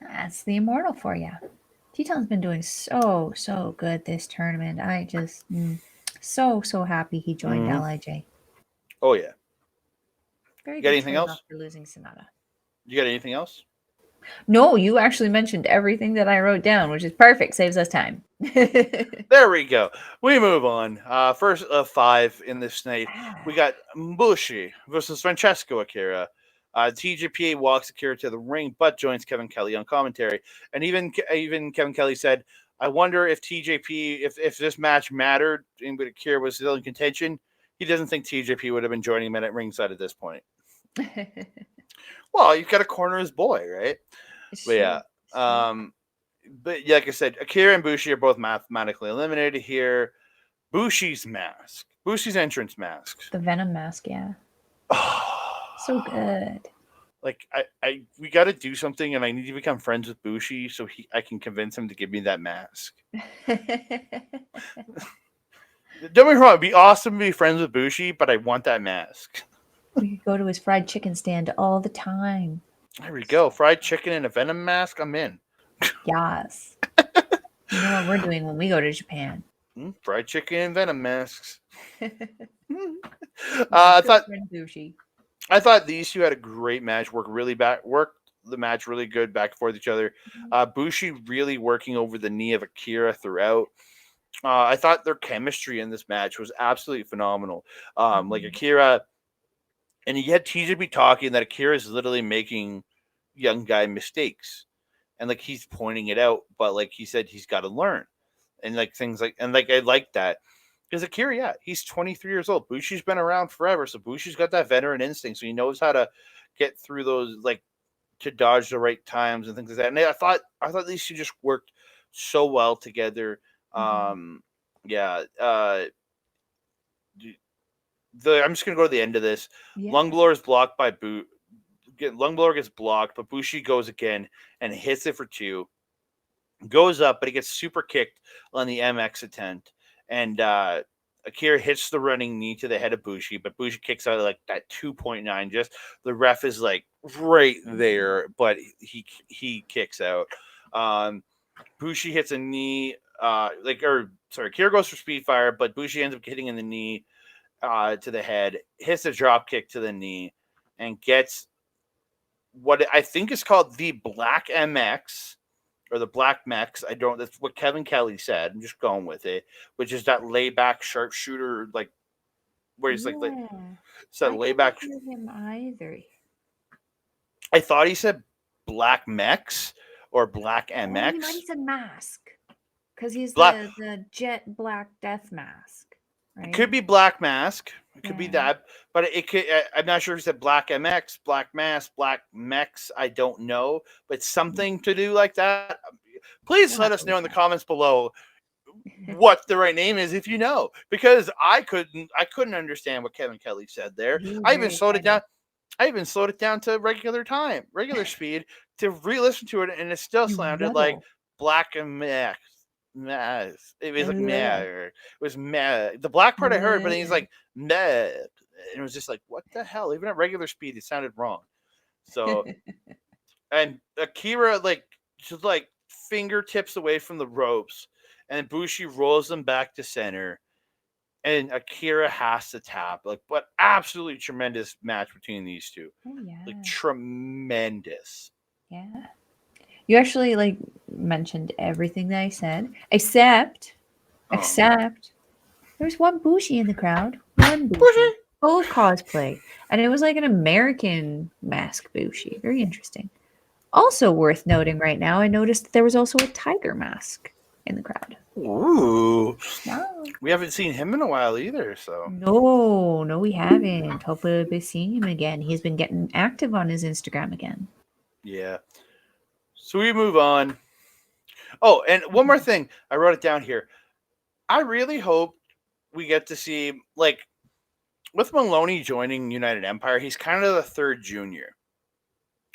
That's the immortal for you. Teton's been doing so good this tournament. I just so happy he joined LIJ. Oh yeah. Very you good got anything else after losing Sonata? You got anything else? No, you actually mentioned everything that I wrote down, which is perfect. Saves us time. There we go. We move on. First of 5 in this night, we got Bushi versus Francesco Akira. TJP walks Akira to the ring, but joins Kevin Kelly on commentary. And even Kevin Kelly said, I wonder if TJP, if this match mattered and Akira was still in contention, he doesn't think TJP would have been joining him at ringside at this point. Well, you've got to corner his boy, right? But yeah. But like I said, Akira and Bushi are both mathematically eliminated here. Bushi's entrance mask. The Venom mask, yeah. So good. Like we got to do something, and I need to become friends with Bushi so I can convince him to give me that mask. Don't get me wrong, it'd be awesome to be friends with Bushi, but I want that mask. We could go to his fried chicken stand all the time. There we go. Fried chicken and a Venom mask. I'm in. Yes. You know what we're doing when we go to Japan? Fried chicken and Venom masks. I thought these two had a great match. Worked the match really good back and forth each other. Bushi really working over the knee of Akira throughout. I thought their chemistry in this match was absolutely phenomenal. Like Akira, and you had TJP talking that Akira is literally making young guy mistakes, and like he's pointing it out, but like he said, he's got to learn, and like things like, and like I like that. Because Akira, yeah, he's 23 years old. Bushi's been around forever, so Bushi's got that veteran instinct, so he knows how to get through those, like, to dodge the right times and things like that. And I thought these two just worked so well together. Yeah. I'm just gonna go to the end of this. Yeah. Lungblower is blocked by Lungblower gets blocked, but Bushi goes again and hits it for 2. Goes up, but he gets super kicked on the MX attempt. And Akira hits the running knee to the head of Bushi, but Bushi kicks out like that 2.9. Just the ref is like right there, but he kicks out. Bushi hits a knee, Akira goes for speed fire, but Bushi ends up hitting in the knee to the head, hits a drop kick to the knee, and gets what I think is called the Black MX. Or the Black Mex. That's what Kevin Kelly said. I'm just going with it, which is that layback sharpshooter, like where he's like it's that layback. I didn't hear him either. I thought he said Black Mex or Black MX. He might have said mask because he's the jet black death mask. Right? It could be Black Mask. It could be that, but it could. I'm not sure if he said Black MX, Black Mask, Black Mex. I don't know, but something to do like that. Please let us know in the comments below what the right name is if you know, because I couldn't understand what Kevin Kelly said there. I even slowed it down. I even slowed it down to regular speed to re-listen to it, and it still sounded like Black MX. It was like meh. It was meh. The black part I heard, but then he's like meh. It was just like, what the hell? Even at regular speed, it sounded wrong. So, and Akira just fingertips away from the ropes, and Bushi rolls them back to center, and Akira has to tap. But absolutely tremendous match between these two. Oh yeah, tremendous. Yeah. You actually mentioned everything that I said, except there's one Bushi in the crowd. One Bushi. Full cosplay. And it was like an American mask Bushi. Very interesting. Also worth noting right now, I noticed that there was also a tiger mask in the crowd. Ooh. Wow. We haven't seen him in a while either, so. No, we haven't. Hopefully we'll be seeing him again. He's been getting active on his Instagram again. Yeah. So we move on. Oh, and one more thing. I wrote it down here. I really hope we get to see, with Maloney joining United Empire, he's kind of the third junior.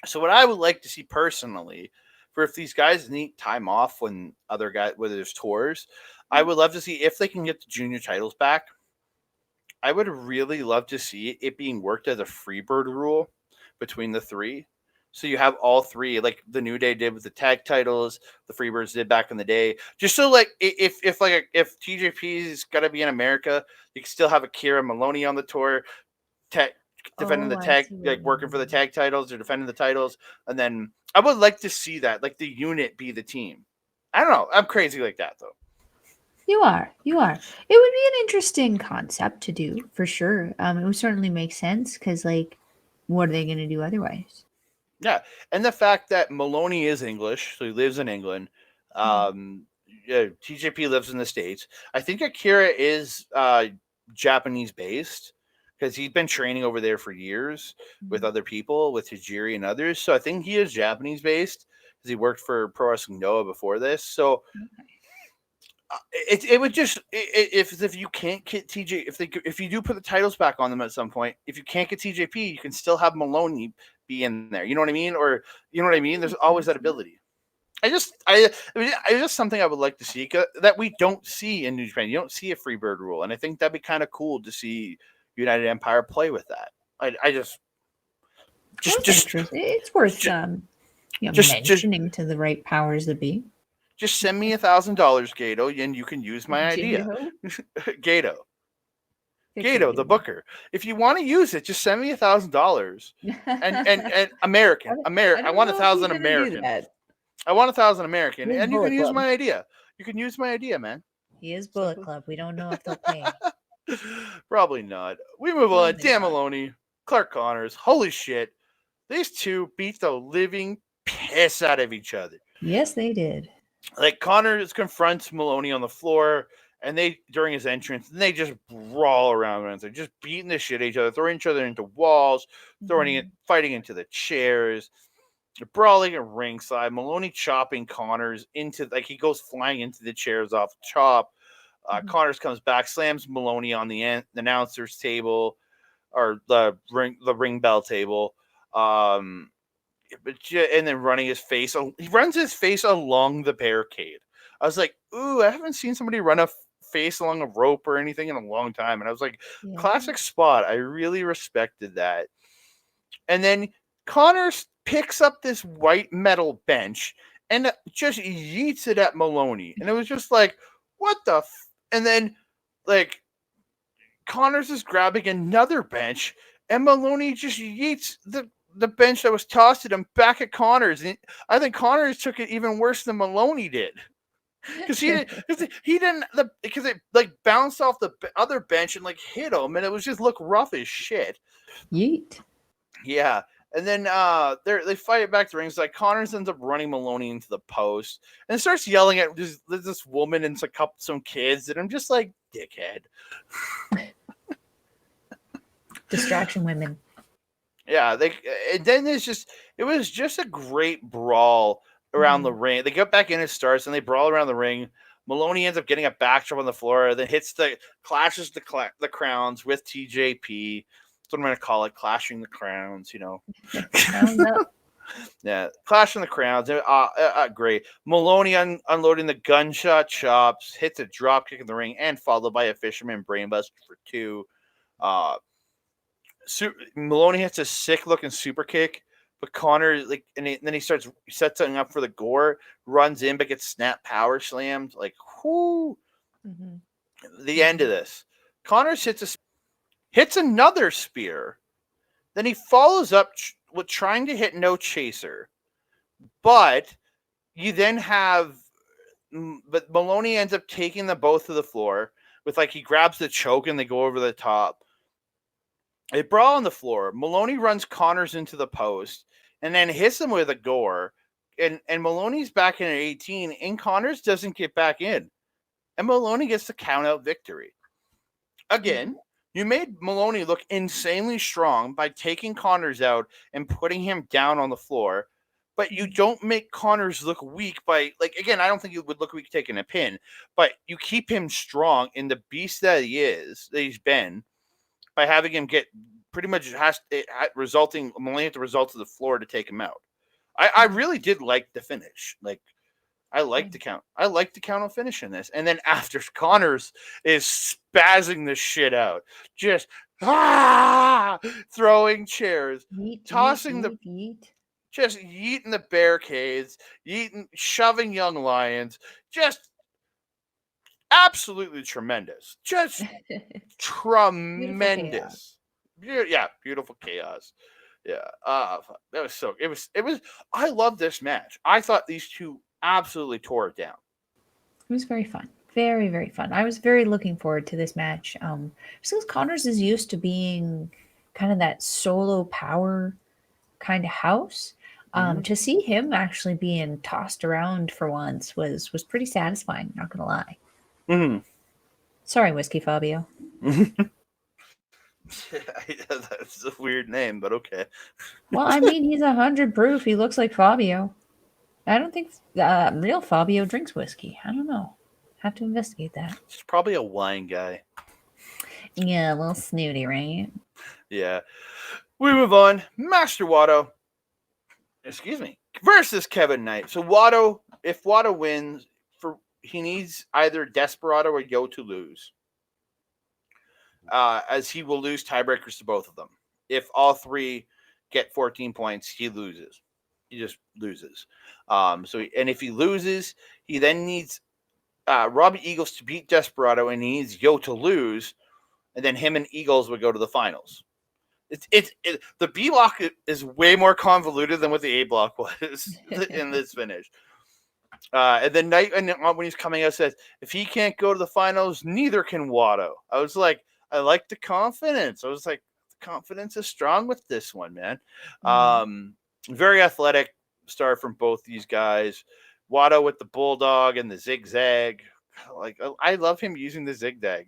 So what I would like to see personally, for if these guys need time off when there's tours, I would love to see if they can get the junior titles back. I would really love to see it being worked as a Freebird rule between the 3. So you have all 3, like the New Day did with the tag titles, the Freebirds did back in the day. Just so if TJP's got to be in America, you can still have Akira and Maloney on the tour, defending the tag, working for the tag titles or defending the titles, and then I would like to see that, the unit be the team. I don't know. I'm crazy like that though. You are. It would be an interesting concept to do for sure. It would certainly make sense because what are they going to do otherwise? Yeah, and the fact that Maloney is English, so he lives in England. TJP lives in the States. I think Akira is Japanese based because he's been training over there for years with other people, with Hijiri and others. So I think he is Japanese based because he worked for Pro Wrestling Noah before this. So it would just if you can't get if you do put the titles back on them at some point, if you can't get TJP, you can still have Maloney be in there. You know what I mean? Or you know what I mean? There's always that ability. It's just something I would like to see that we don't see in New Japan. You don't see a Freebird rule, and I think that'd be kind of cool to see United Empire play with that. It's worth mentioning to the right powers that be. Just send me $1,000, Gedo, and you can use my idea. Gedo, the booker. If you want to use it, just send me $1,000. And American. I want 1,000 American. I want 1,000 American, and you can use my idea. You can use my idea, man. He is Bullet Club. We don't know if they'll pay. Probably not. We move on. Dan Maloney, Clark Connors. Holy shit. These two beat the living piss out of each other. Yes, they did. Connors confronts Maloney on the floor, And they, during his entrance, they just brawl around. They're just beating the shit out of each other, throwing each other into walls, fighting into the chairs. They're brawling at ringside. Maloney chopping Connors into, like, he goes flying into the chairs off the chop. Connors comes back, slams Maloney on the announcer's table, or the ring bell table. And then running his face. He runs his face along the barricade. I was like, ooh, I haven't seen somebody run a face along a rope or anything in a long time. And I was like, classic spot. I really respected that. And then Connors picks up this white metal bench and just yeets it at Maloney. And it was just like, what the And then, like, Connors is grabbing another bench, and Maloney just yeets the bench that was tossed at him back at Connors. And I think Connors took it even worse than Maloney did. Because it like bounced off the other bench and like hit him, and it was just look rough as shit. Yeet. Yeah. And then they fight it back to rings. Like, Connors ends up running Maloney into the post and starts yelling at this woman and some kids, and I'm just like, dickhead. Distraction women. Yeah, and then it was just a great brawl around the ring. They get back in, it starts, and they brawl around the ring. Maloney ends up getting a backdrop on the floor, then clashes the crowns with TJP. That's what I'm going to call it, clashing the crowns, you know. Yeah, clashing the crowns. Great. Maloney unloading the gunshot chops, hits a drop kick in the ring, and followed by a fisherman brainbuster for 2. Maloney hits a sick looking super kick, but Connor then he sets something up for the gore, runs in but gets snap power slammed. Like, whoo! The end of this, Connor hits another spear, then he follows up with trying to hit no chaser, but Maloney ends up taking them both to the floor with, like, he grabs the choke and they go over the top. They brawl on the floor. Maloney runs Connors into the post and then hits him with a gore. And Maloney's back in at 18, and Connors doesn't get back in. And Maloney gets the count-out victory. Again, you made Maloney look insanely strong by taking Connors out and putting him down on the floor, but you don't make Connors look weak by, like, again, I don't think he would look weak taking a pin, but you keep him strong in the beast that he's been, by having him get pretty much Maloney at the result of the floor to take him out. I really did like the finish. Like, I like the count. I like the count of finish in this. And then after, Connors is spazzing the shit out, just throwing chairs, tossing just yeeting the barricades, shoving young lions, just absolutely tremendous. Just tremendous. Beautiful chaos. Yeah. That was so. It was. I love this match. I thought these two absolutely tore it down. It was very fun. Very, very fun. I was very looking forward to this match. Since Connors is used to being kind of that solo power kind of house, to see him actually being tossed around for once was pretty satisfying, not gonna lie. Sorry, Whiskey Fabio. That's a weird name, but okay. Well, I mean, he's 100 proof. He looks like Fabio. I don't think real Fabio drinks whiskey. I don't know. Have to investigate that. He's probably a wine guy. Yeah, a little snooty, right? Yeah. We move on. Master Wato, versus Kevin Knight. So if Wato wins, he needs either Desperado or Yuto to lose, as he will lose tiebreakers to both of them. If all three get 14 points, he loses. He just loses. And if he loses, he then needs Robbie Eagles to beat Desperado, and he needs Yuto to lose, and then him and Eagles would go to the finals. The B block is way more convoluted than what the A block was in this finish. And then Knight, when he's coming out, says, if he can't go to the finals, neither can Wato. I was like, I like the confidence. I was like, the confidence is strong with this one, man. Very athletic start from both these guys. Wato with the bulldog and the zigzag, Like I love him using the zigzag.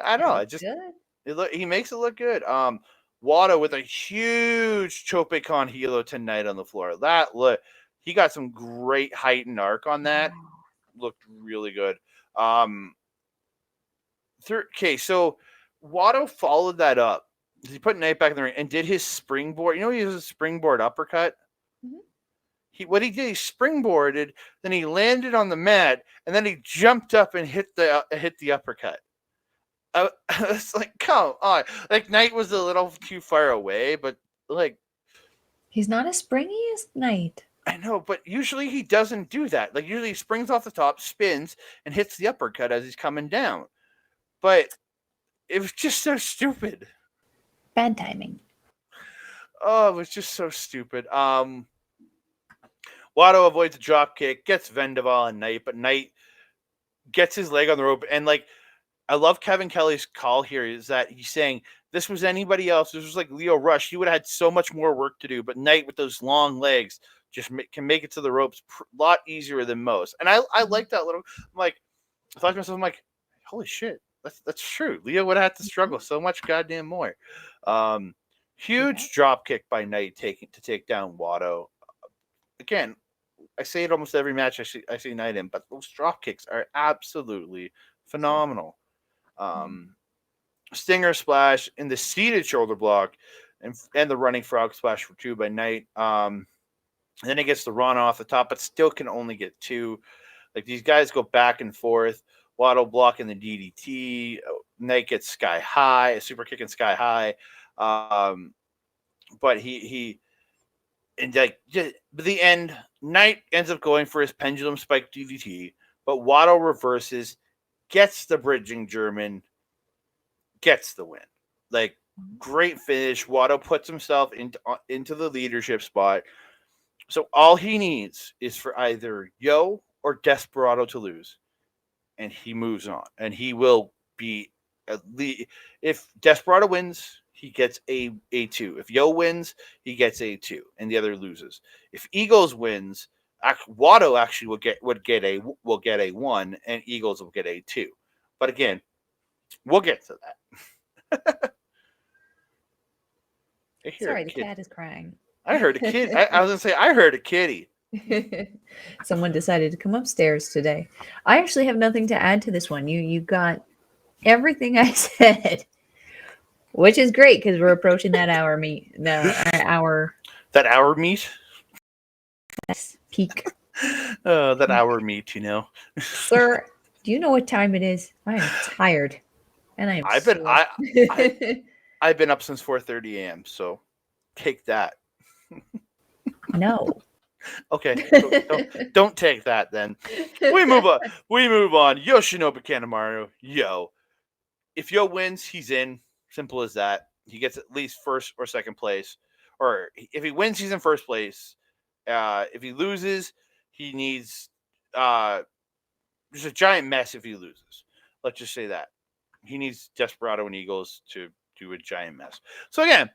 I don't It know. looks good. He makes it look good. Wato with a huge Chopekon Hilo tonight on the floor. He got some great height and arc on that. Wow. Looked really good. Okay, so Wato followed that up. He put Knight back in the ring and did his springboard. He uses a springboard uppercut. Mhm. He springboarded, then he landed on the mat, and then he jumped up and hit the uppercut. It's like, come on. Like, Knight was a little too far away, but like, He's not as springy as Knight. I know, but usually he doesn't do that. Like, usually he springs off the top, spins, and hits the uppercut as he's coming down. But it was just so stupid. Bad timing. Oh, it was just so stupid. Wato avoids a drop kick, gets Vendaval and Knight, but Knight gets his leg on the rope. And like, I love Kevin Kelly's call here is that he's saying this was anybody else. This was like Leo Rush. He would have had so much more work to do, but Knight with those long legs just can make it to the ropes a lot easier than most. And I like that little. I'm like, I thought to myself, I'm like, holy shit, that's true. Leo would have had to struggle so much goddamn more. Huge drop kick by Knight to take down Wato. Again, I say it almost every match I see Knight in, but those drop kicks are absolutely phenomenal. Stinger splash in the seated shoulder block and the running frog splash for 2 by Knight. Then he gets the run off the top, but still can only get 2. Like, these guys go back and forth. Wato blocking the DDT. Knight gets sky high, a super kick and sky high. But he and like but the end, Knight ends up going for his pendulum spike DDT, but Wato reverses, gets the bridging German, gets the win. Like, great finish. Wato puts himself into the leadership spot. So all he needs is for either Yo or Desperado to lose, and he moves on. And he will be at least, if Desperado wins, he gets a 2. If Yo wins, he gets a 2, and the other loses. If Eagles wins, Wato actually will get a 1, and Eagles will get a 2. But again, we'll get to that. Sorry, the cat is crying. I heard a kid. I was gonna say I heard a kitty. Someone decided to come upstairs today. I actually have nothing to add to this one. You got everything I said, which is great because we're approaching that hour meet. That hour meet. Yes, peak. That hour meet. Sir, do you know what time it is? I am tired, and I am. I've been up since 4:30 a.m. So take that. No. Okay, don't take that then. We move on. Yoshinobu Kanemaru. Yo. If Yo wins, he's in. Simple as that. He gets at least first or second place. Or if he wins, he's in first place. If he loses, he needs there's a giant mess if he loses. Let's just say that. He needs Desperado and Eagles to do a giant mess. So again,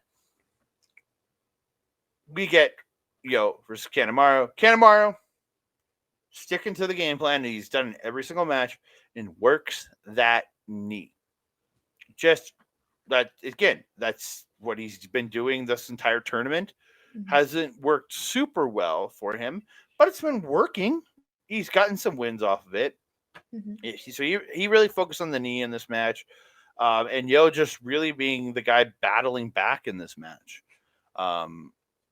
we get Yo versus Kanemaru. Kanemaru sticking to the game plan that he's done in every single match and works that knee. Just that, again, that's what he's been doing this entire tournament. Mm-hmm. Hasn't worked super well for him, but it's been working. He's gotten some wins off of it. Mm-hmm. So he really focused on the knee in this match. And Yo just really being the guy battling back in this match.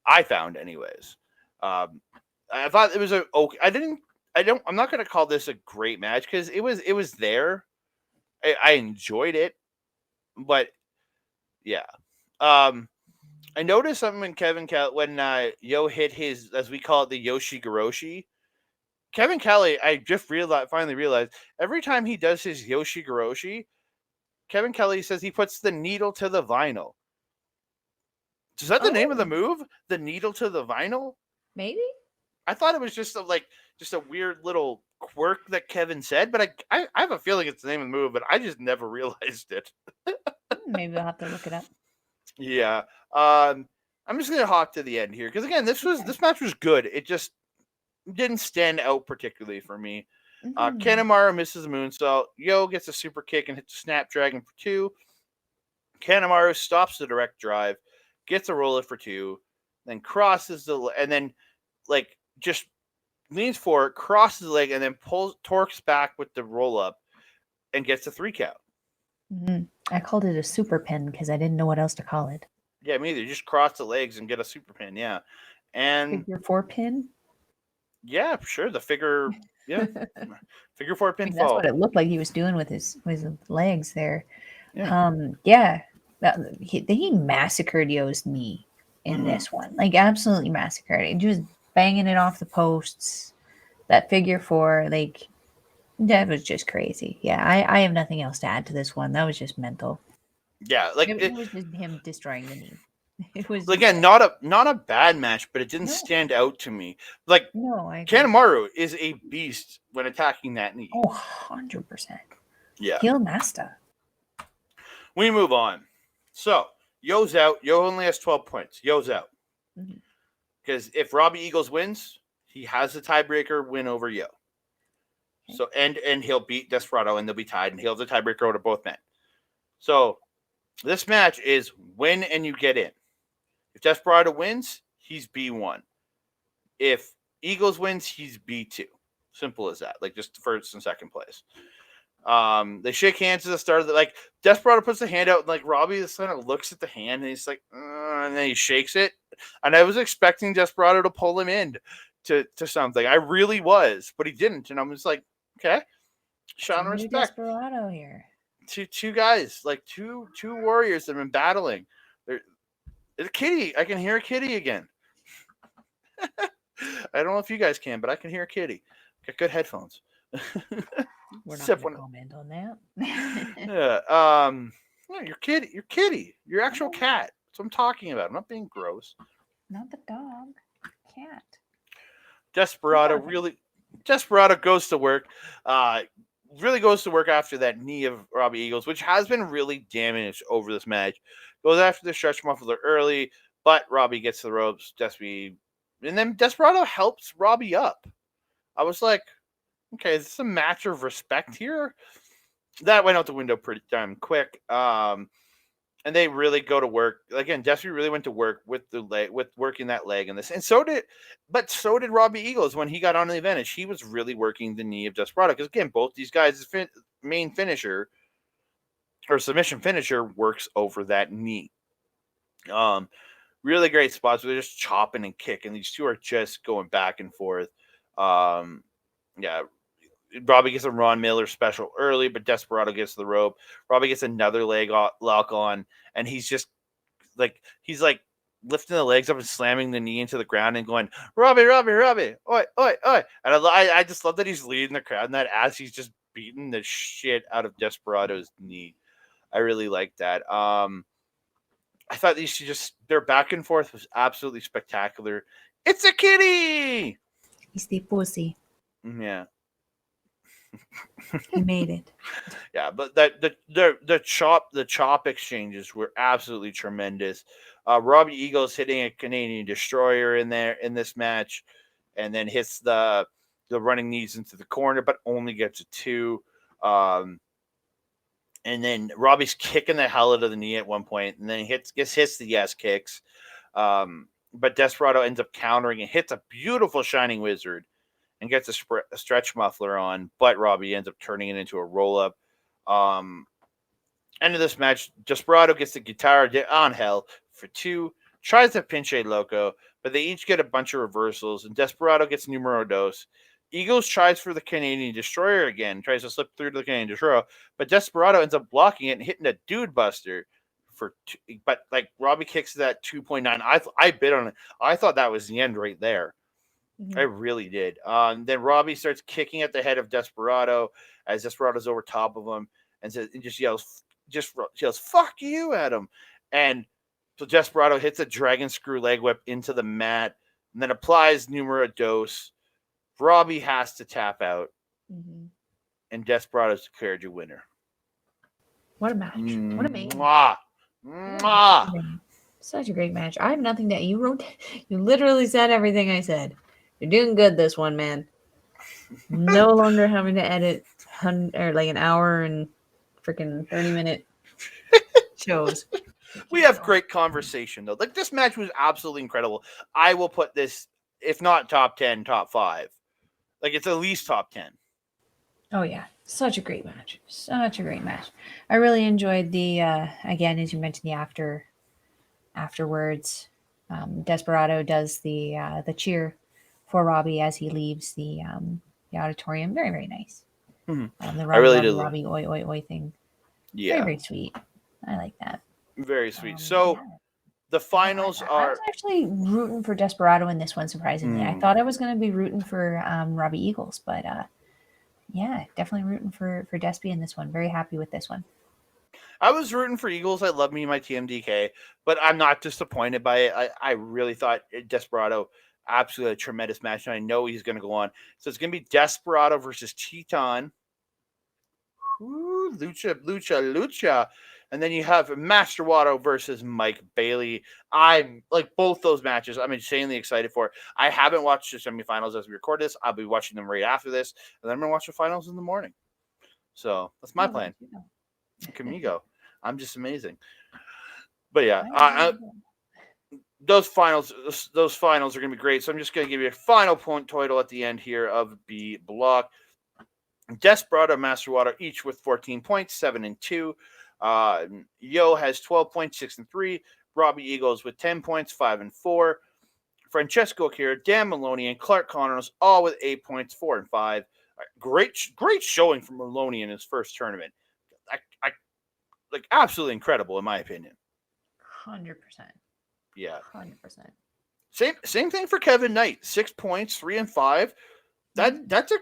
I found anyways. I thought it was okay. I'm not going to call this a great match because it was there. I enjoyed it, but yeah. I noticed something when Yo hit his, as we call it, the Yoshi Goroshi. Kevin Kelly, I just finally realized every time he does his Yoshi Goroshi, Kevin Kelly says he puts the needle to the vinyl. Is that the name of the move? The needle to the vinyl? Maybe. I thought it was just a weird little quirk that Kevin said, but I have a feeling it's the name of the move, but I just never realized it. Maybe I'll have to look it up. Yeah. I'm just gonna hawk to the end here because again, this match was good. It just didn't stand out particularly for me. Kanemaru misses the moonsault. Yo gets a super kick and hits a snapdragon for 2. Kanemaru stops the direct drive, gets a roll-up for 2, then crosses and then just leans forward, crosses the leg, and then torques back with the roll-up and gets a 3 count. I called it a super pin because I didn't know what else to call it. Yeah, me either. Just cross the legs and get a super pin. Yeah, and figure 4 pin. Yeah, sure. The figure, figure 4 pinfall. That's what it looked like he was doing with his legs there. Yeah. He massacred Yo's knee in this one, absolutely massacred it. Just banging it off the posts. That figure 4, that was just crazy. Yeah, I have nothing else to add to this one. That was just mental. Yeah, it was just him destroying the knee. It was again not a bad match, but it didn't stand out to me. Kanemaru is a beast when attacking that knee. Oh, 100%. Yeah. Heel master. We move on. So Yo's out. Yo only has 12 points. Yo's out. Because if Robbie Eagles wins, he has the tiebreaker win over Yo. Okay. So and he'll beat Desperado and they'll be tied and he'll have the tiebreaker over both men. So this match is win and you get in. If Desperado wins, he's B1. If Eagles wins, he's B2. Simple as that. Just first and second place. They shake hands at the start of the Desperado puts the hand out and Robbie just kind of looks at the hand and he's and then he shakes it. And I was expecting Desperado to pull him in to something. I really was, but he didn't. And I'm just okay. Shout of respect. Desperado here. Two guys, two warriors that have been battling. It's a kitty. I can hear a kitty again. I don't know if you guys can, but I can hear a kitty. Got good headphones. We're not going to comment on that. Yeah. No, your kitty. Your actual cat. That's what I'm talking about. I'm not being gross. Not the dog. Cat. Desperado goes to work. Really goes to work after that knee of Robbie Eagles, which has been really damaged over this match. Goes after the stretch muffler early, but Robbie gets the ropes. And then Desperado helps Robbie up. I was like, okay, is this a match of respect here? That went out the window pretty damn quick. And they really go to work. Again, Desperado really went to work with the leg, with working that leg and this. And so did Robbie Eagles when he got on the advantage. He was really working the knee of Desperado. Because again, both these guys' main finisher or submission finisher works over that knee. Really great spots where they're just chopping and kicking. These two are just going back and forth. Yeah. Robbie gets a Ron Miller special early, but Desperado gets the rope. Robbie gets another leg lock on, and he's just he's lifting the legs up and slamming the knee into the ground and going, Robbie, oi, oi, oi. And I just love that he's leading the crowd and that as he's just beating the shit out of Desperado's knee. I really like that. I thought their back and forth was absolutely spectacular. It's a kitty! He's the pussy. Yeah. He made it. Yeah, but the chop exchanges were absolutely tremendous. Robbie Eagles hitting a Canadian Destroyer in this match, and then hits the running knees into the corner, but only gets a 2. And then Robbie's kicking the hell out of the knee at one point, and then he hits the yes kicks. But Desperado ends up countering and hits a beautiful Shining Wizard and gets a stretch muffler on, but Robbie ends up turning it into a roll-up. End of this match, Desperado gets the guitar on hell for 2, tries to pinche loco, but they each get a bunch of reversals, and Desperado gets numero dos. Eagles tries for the Canadian Destroyer again, tries to slip through to the Canadian Destroyer, but Desperado ends up blocking it and hitting a Dude Buster for 2, but Robbie kicks that 2.9. I bid on it. I thought that was the end right there. Mm-hmm. I really did. Then Robbie starts kicking at the head of Desperado as Desperado's over top of him and just yells, "Fuck you!" at him. And so Desperado hits a dragon screw leg whip into the mat and then applies numero dos. Robbie has to tap out, and Desperado's declared your winner. What a match! What a match! Mwah. Mwah. Such a great match. I have nothing that you wrote. You literally said everything I said. You're doing good this one, man. No longer having to edit or like an hour and freaking 30-minute shows. We have great conversation though. Like this match was absolutely incredible. I will put this, if not top 10, top 5. Like it's at least top 10. Oh yeah, such a great match. Such a great match. I really enjoyed the again, as you mentioned, the afterwards. Desperado does the cheer for Robbie as he leaves the auditorium. Very, very nice. Mm-hmm. The I really did. Robbie oi oi oi thing. Yeah, very, very sweet. I like that. Very sweet. So yeah. the finals I are. was actually rooting for Desperado in this one. Surprisingly, I thought I was going to be rooting for Robbie Eagles, but yeah, definitely rooting for Despy in this one. Very happy with this one. I was rooting for Eagles. I love me my TMDK, but I'm not disappointed by it. I really thought Desperado absolutely a tremendous match, and I know he's going to go on. So it's going to be Desperado versus Titan. Ooh, lucha. And then you have Master Wato versus Mike Bailey. I'm like both those matches. I'm insanely excited for. I haven't watched the semifinals as we record this. I'll be watching them right after this, and then I'm going to watch the finals in the morning. So that's my plan. Kamigo. I'm just amazing. But yeah, those finals are going to be great. So I'm just going to give you a final point total at the end here of B block. Desperado, Master Wato, each with 14 points, 7 and 2. Yo has 12 points, 6 and 3. Robbie Eagles with 10 points, 5 and 4. Francesco, Akira, Dan Maloney, and Clark Connors all with 8 points, 4 and 5. Great showing from Maloney in his first tournament. I like absolutely incredible in my opinion. 100%. Yeah. 100%. Same thing for Kevin Knight. 6 points, 3 and 5. That's a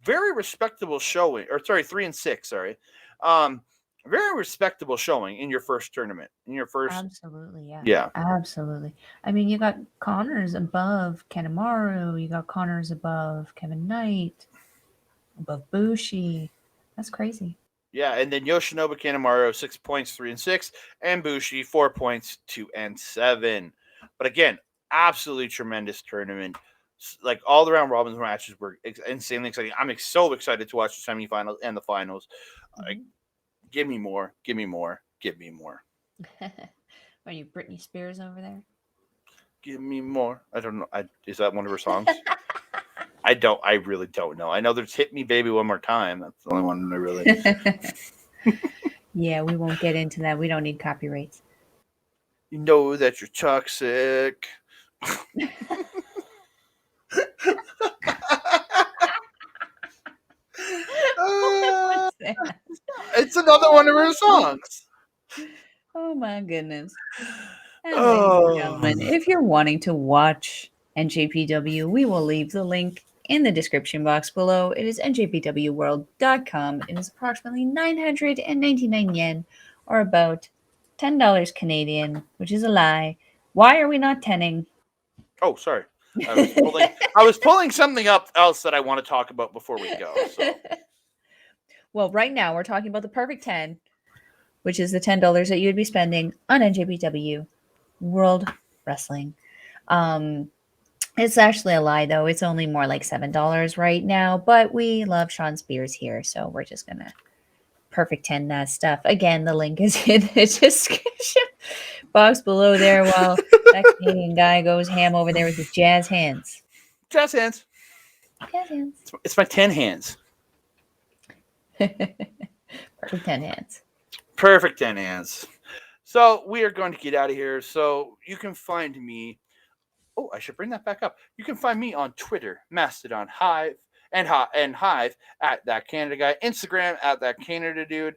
very respectable showing. Or sorry, 3 and 6. Sorry, very respectable showing in your first tournament. Absolutely, yeah. Yeah, absolutely. I mean, you got Connors above Kanemaru. You got Connors above Kevin Knight, above Bushi. That's crazy. Yeah, and then Yoshinobu, Kanemaru 6 points, 3 and 6, and Bushi 4 points, 2 and 7. But again, absolutely tremendous tournament. Like all the round robins matches were insanely exciting. I'm so excited to watch the semifinals and the finals. Give me more. Give me more. Give me more. Are you Britney Spears over there? Give me more. I don't know. Is that one of her songs? I really don't know. I know there's Hit Me Baby One More Time. That's the only one I really. Yeah, we won't get into that. We don't need copyrights. You know that you're toxic. It's another one of her songs. Oh my goodness. And ladies and gentlemen, if you're wanting to watch NJPW, we will leave the link in the description box below. It is njpwworld.com. It is approximately 999 yen, or about $10 Canadian, which is a lie. Why are we not tenning? Oh, sorry. I was pulling something up else that I want to talk about before we go. So. Well, right now we're talking about the perfect 10, which is the $10 that you would be spending on NJPW World Wrestling. It's actually a lie, though. It's only more like $7 right now, but we love Sean Spears here, so we're just going to perfect 10 that stuff. Again, the link is in the description box below there while that Canadian guy goes ham over there with his jazz hands. Jazz hands. Jazz hands. It's my 10 hands. Perfect 10 hands. Perfect 10 hands. So we are going to get out of here. So you can find me. Oh, I should bring that back up. You can find me on Twitter, Mastodon, Hive, and Hive at That Canada Guy. Instagram at That Canada Dude.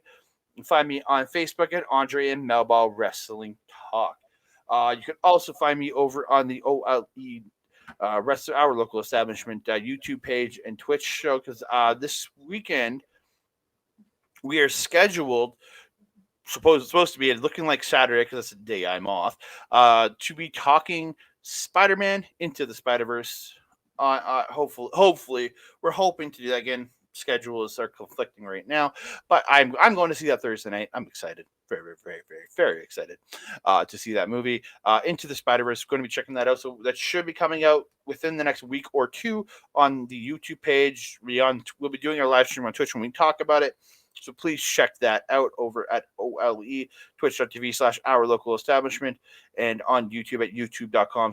You can find me on Facebook at Andre Melball Wrestling Talk. You can also find me over on the OLE rest of our local establishment YouTube page and Twitch show, because this weekend we are scheduled, supposed to be looking like Saturday because that's the day I'm off, to be talking Spider-Man Into the Spider-Verse. Hopefully we're hoping to do that again. schedules are conflicting right now, but I'm going to see that Thursday night. I'm excited, very, very, very, very, very excited to see that movie. Into the Spider-Verse, going to be checking that out. So that should be coming out within the next week or two on the YouTube page. We'll be doing our live stream on Twitch when we talk about it. So please check that out over at OLE, twitch.tv/our local establishment, and on YouTube at youtube.com/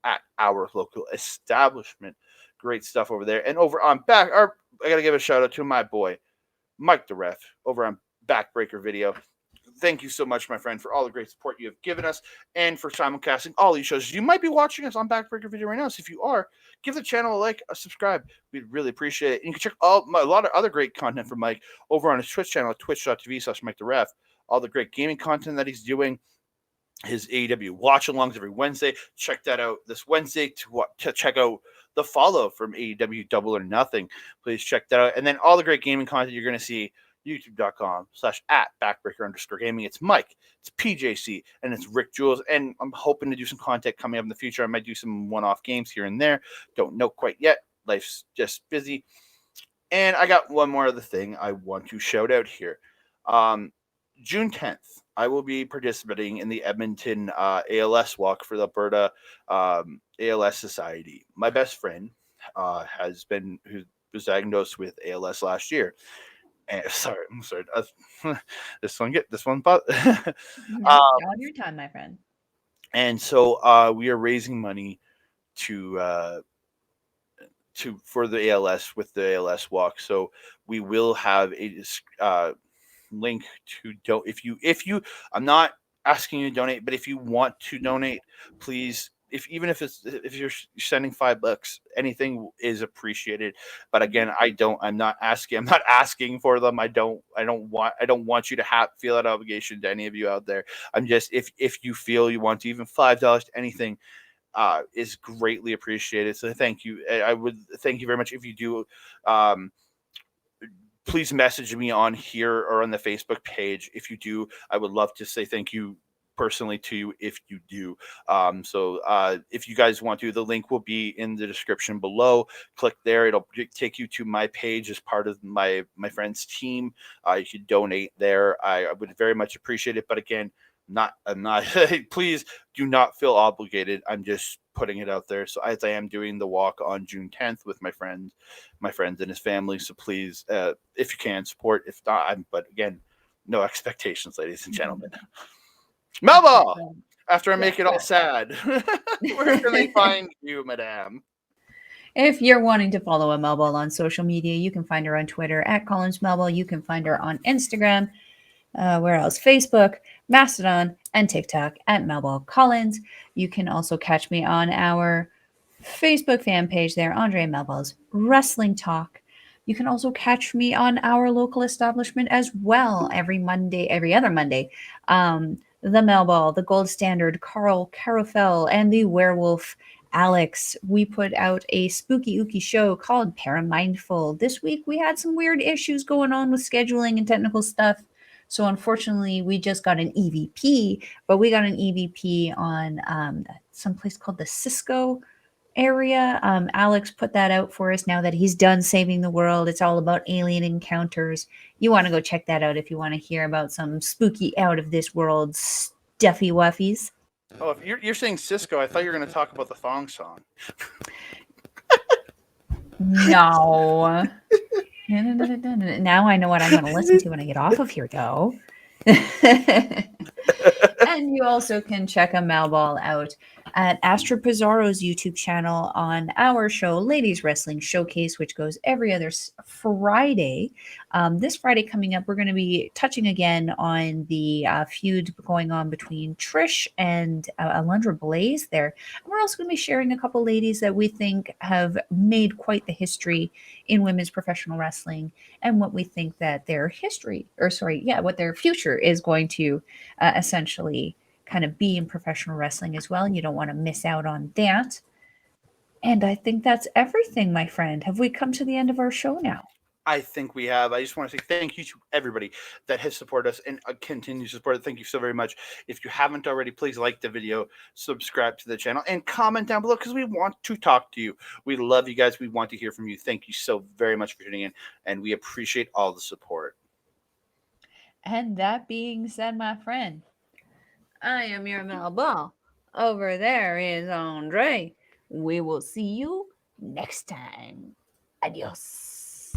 at our local establishment. Great stuff over there. And over on I got to give a shout out to my boy, Mike the Ref, over on Backbreaker Video. Thank you so much, my friend, for all the great support you have given us and for simulcasting all these shows. You might be watching us on Backbreaker Video right now. So if you are, give the channel a like, a subscribe. We'd really appreciate it. And you can check a lot of other great content from Mike over on his Twitch channel at twitch.tv/Mike the Ref. All the great gaming content that he's doing. His AEW watch-alongs every Wednesday. Check that out this Wednesday to check out the follow from AEW Double or Nothing. Please check that out. And then all the great gaming content you're going to see, youtube.com/@backbreaker_gaming. It's Mike, it's PJC, and it's Rick Jules. And I'm hoping to do some content coming up in the future. I might do some one-off games here and there. Don't know quite yet. Life's just busy. And I got one more other thing I want to shout out here. June 10th, I will be participating in the Edmonton ALS walk for the Alberta ALS Society. My best friend who was diagnosed with ALS last year. And, I'm sorry. This one. No, on your time, my friend. And so we are raising money for the ALS with the ALS walk. So we will have a link to if you I'm not asking you to donate, but if you want to donate, please, if you're sending $5, anything is appreciated. But again, I'm not asking for them. I don't want you to feel that obligation to any of you out there. I'm just, if you feel you want to, even $5 to anything is greatly appreciated. So thank you. I would thank you very much if you do. Please message me on here or on the Facebook page. If you do, I would love to say thank you personally to you if you do. So if you guys want to, the link will be in the description below. Click there. It'll take you to my page as part of my friend's team. You can donate there. I would very much appreciate it. But again, I'm not please do not feel obligated. I'm just putting it out there. So as I am doing the walk on June 10th with my friends and his family. So please, if you can, support. If not, but again, no expectations, ladies and gentlemen. Melball, after I make it all sad, where can they find you, madame? If you're wanting to follow a Melball on social media, you can find her on Twitter at Collins Melball. You can find her on Instagram. Where else? Facebook, Mastodon, and TikTok at Melball Collins. You can also catch me on our Facebook fan page there, Andre Melball's Wrestling Talk. You can also catch me on our local establishment as well every other Monday. The Melball, the Gold Standard, Carl Carofel, and the Werewolf Alex. We put out a spooky ooky show called Paramindful. This week we had some weird issues going on with scheduling and technical stuff. So unfortunately, we just got an EVP, but we got an EVP on some place called the Cisco area. Alex put that out for us now that he's done saving the world. It's all about alien encounters. You want to go check that out if you want to hear about some spooky out of this world stuffy wuffies. Oh, if you're saying Cisco, I thought you were going to talk about the thong song. No. Now I know what I'm going to listen to when I get off of here, though. And you also can check a Melball out at Astra Pizarro's YouTube channel on our show, Ladies Wrestling Showcase, which goes every other Friday. This Friday coming up, we're going to be touching again on the feud going on between Trish and Alundra Blaze there. And we're also going to be sharing a couple ladies that we think have made quite the history in women's professional wrestling and what we think that their what their future is going to essentially kind of be in professional wrestling as well. And you don't want to miss out on that. And I think that's everything, my friend. Have we come to the end of our show now? I think we have. I just want to say thank you to everybody that has supported us and continues to support it. Thank you so very much. If you haven't already, please like the video, subscribe to the channel, and comment down below because we want to talk to you. We love you guys. We want to hear from you. Thank you so very much for tuning in, and we appreciate all the support. And that being said, my friend, I am your Melball. Over there is Andre. We will see you next time. Adios.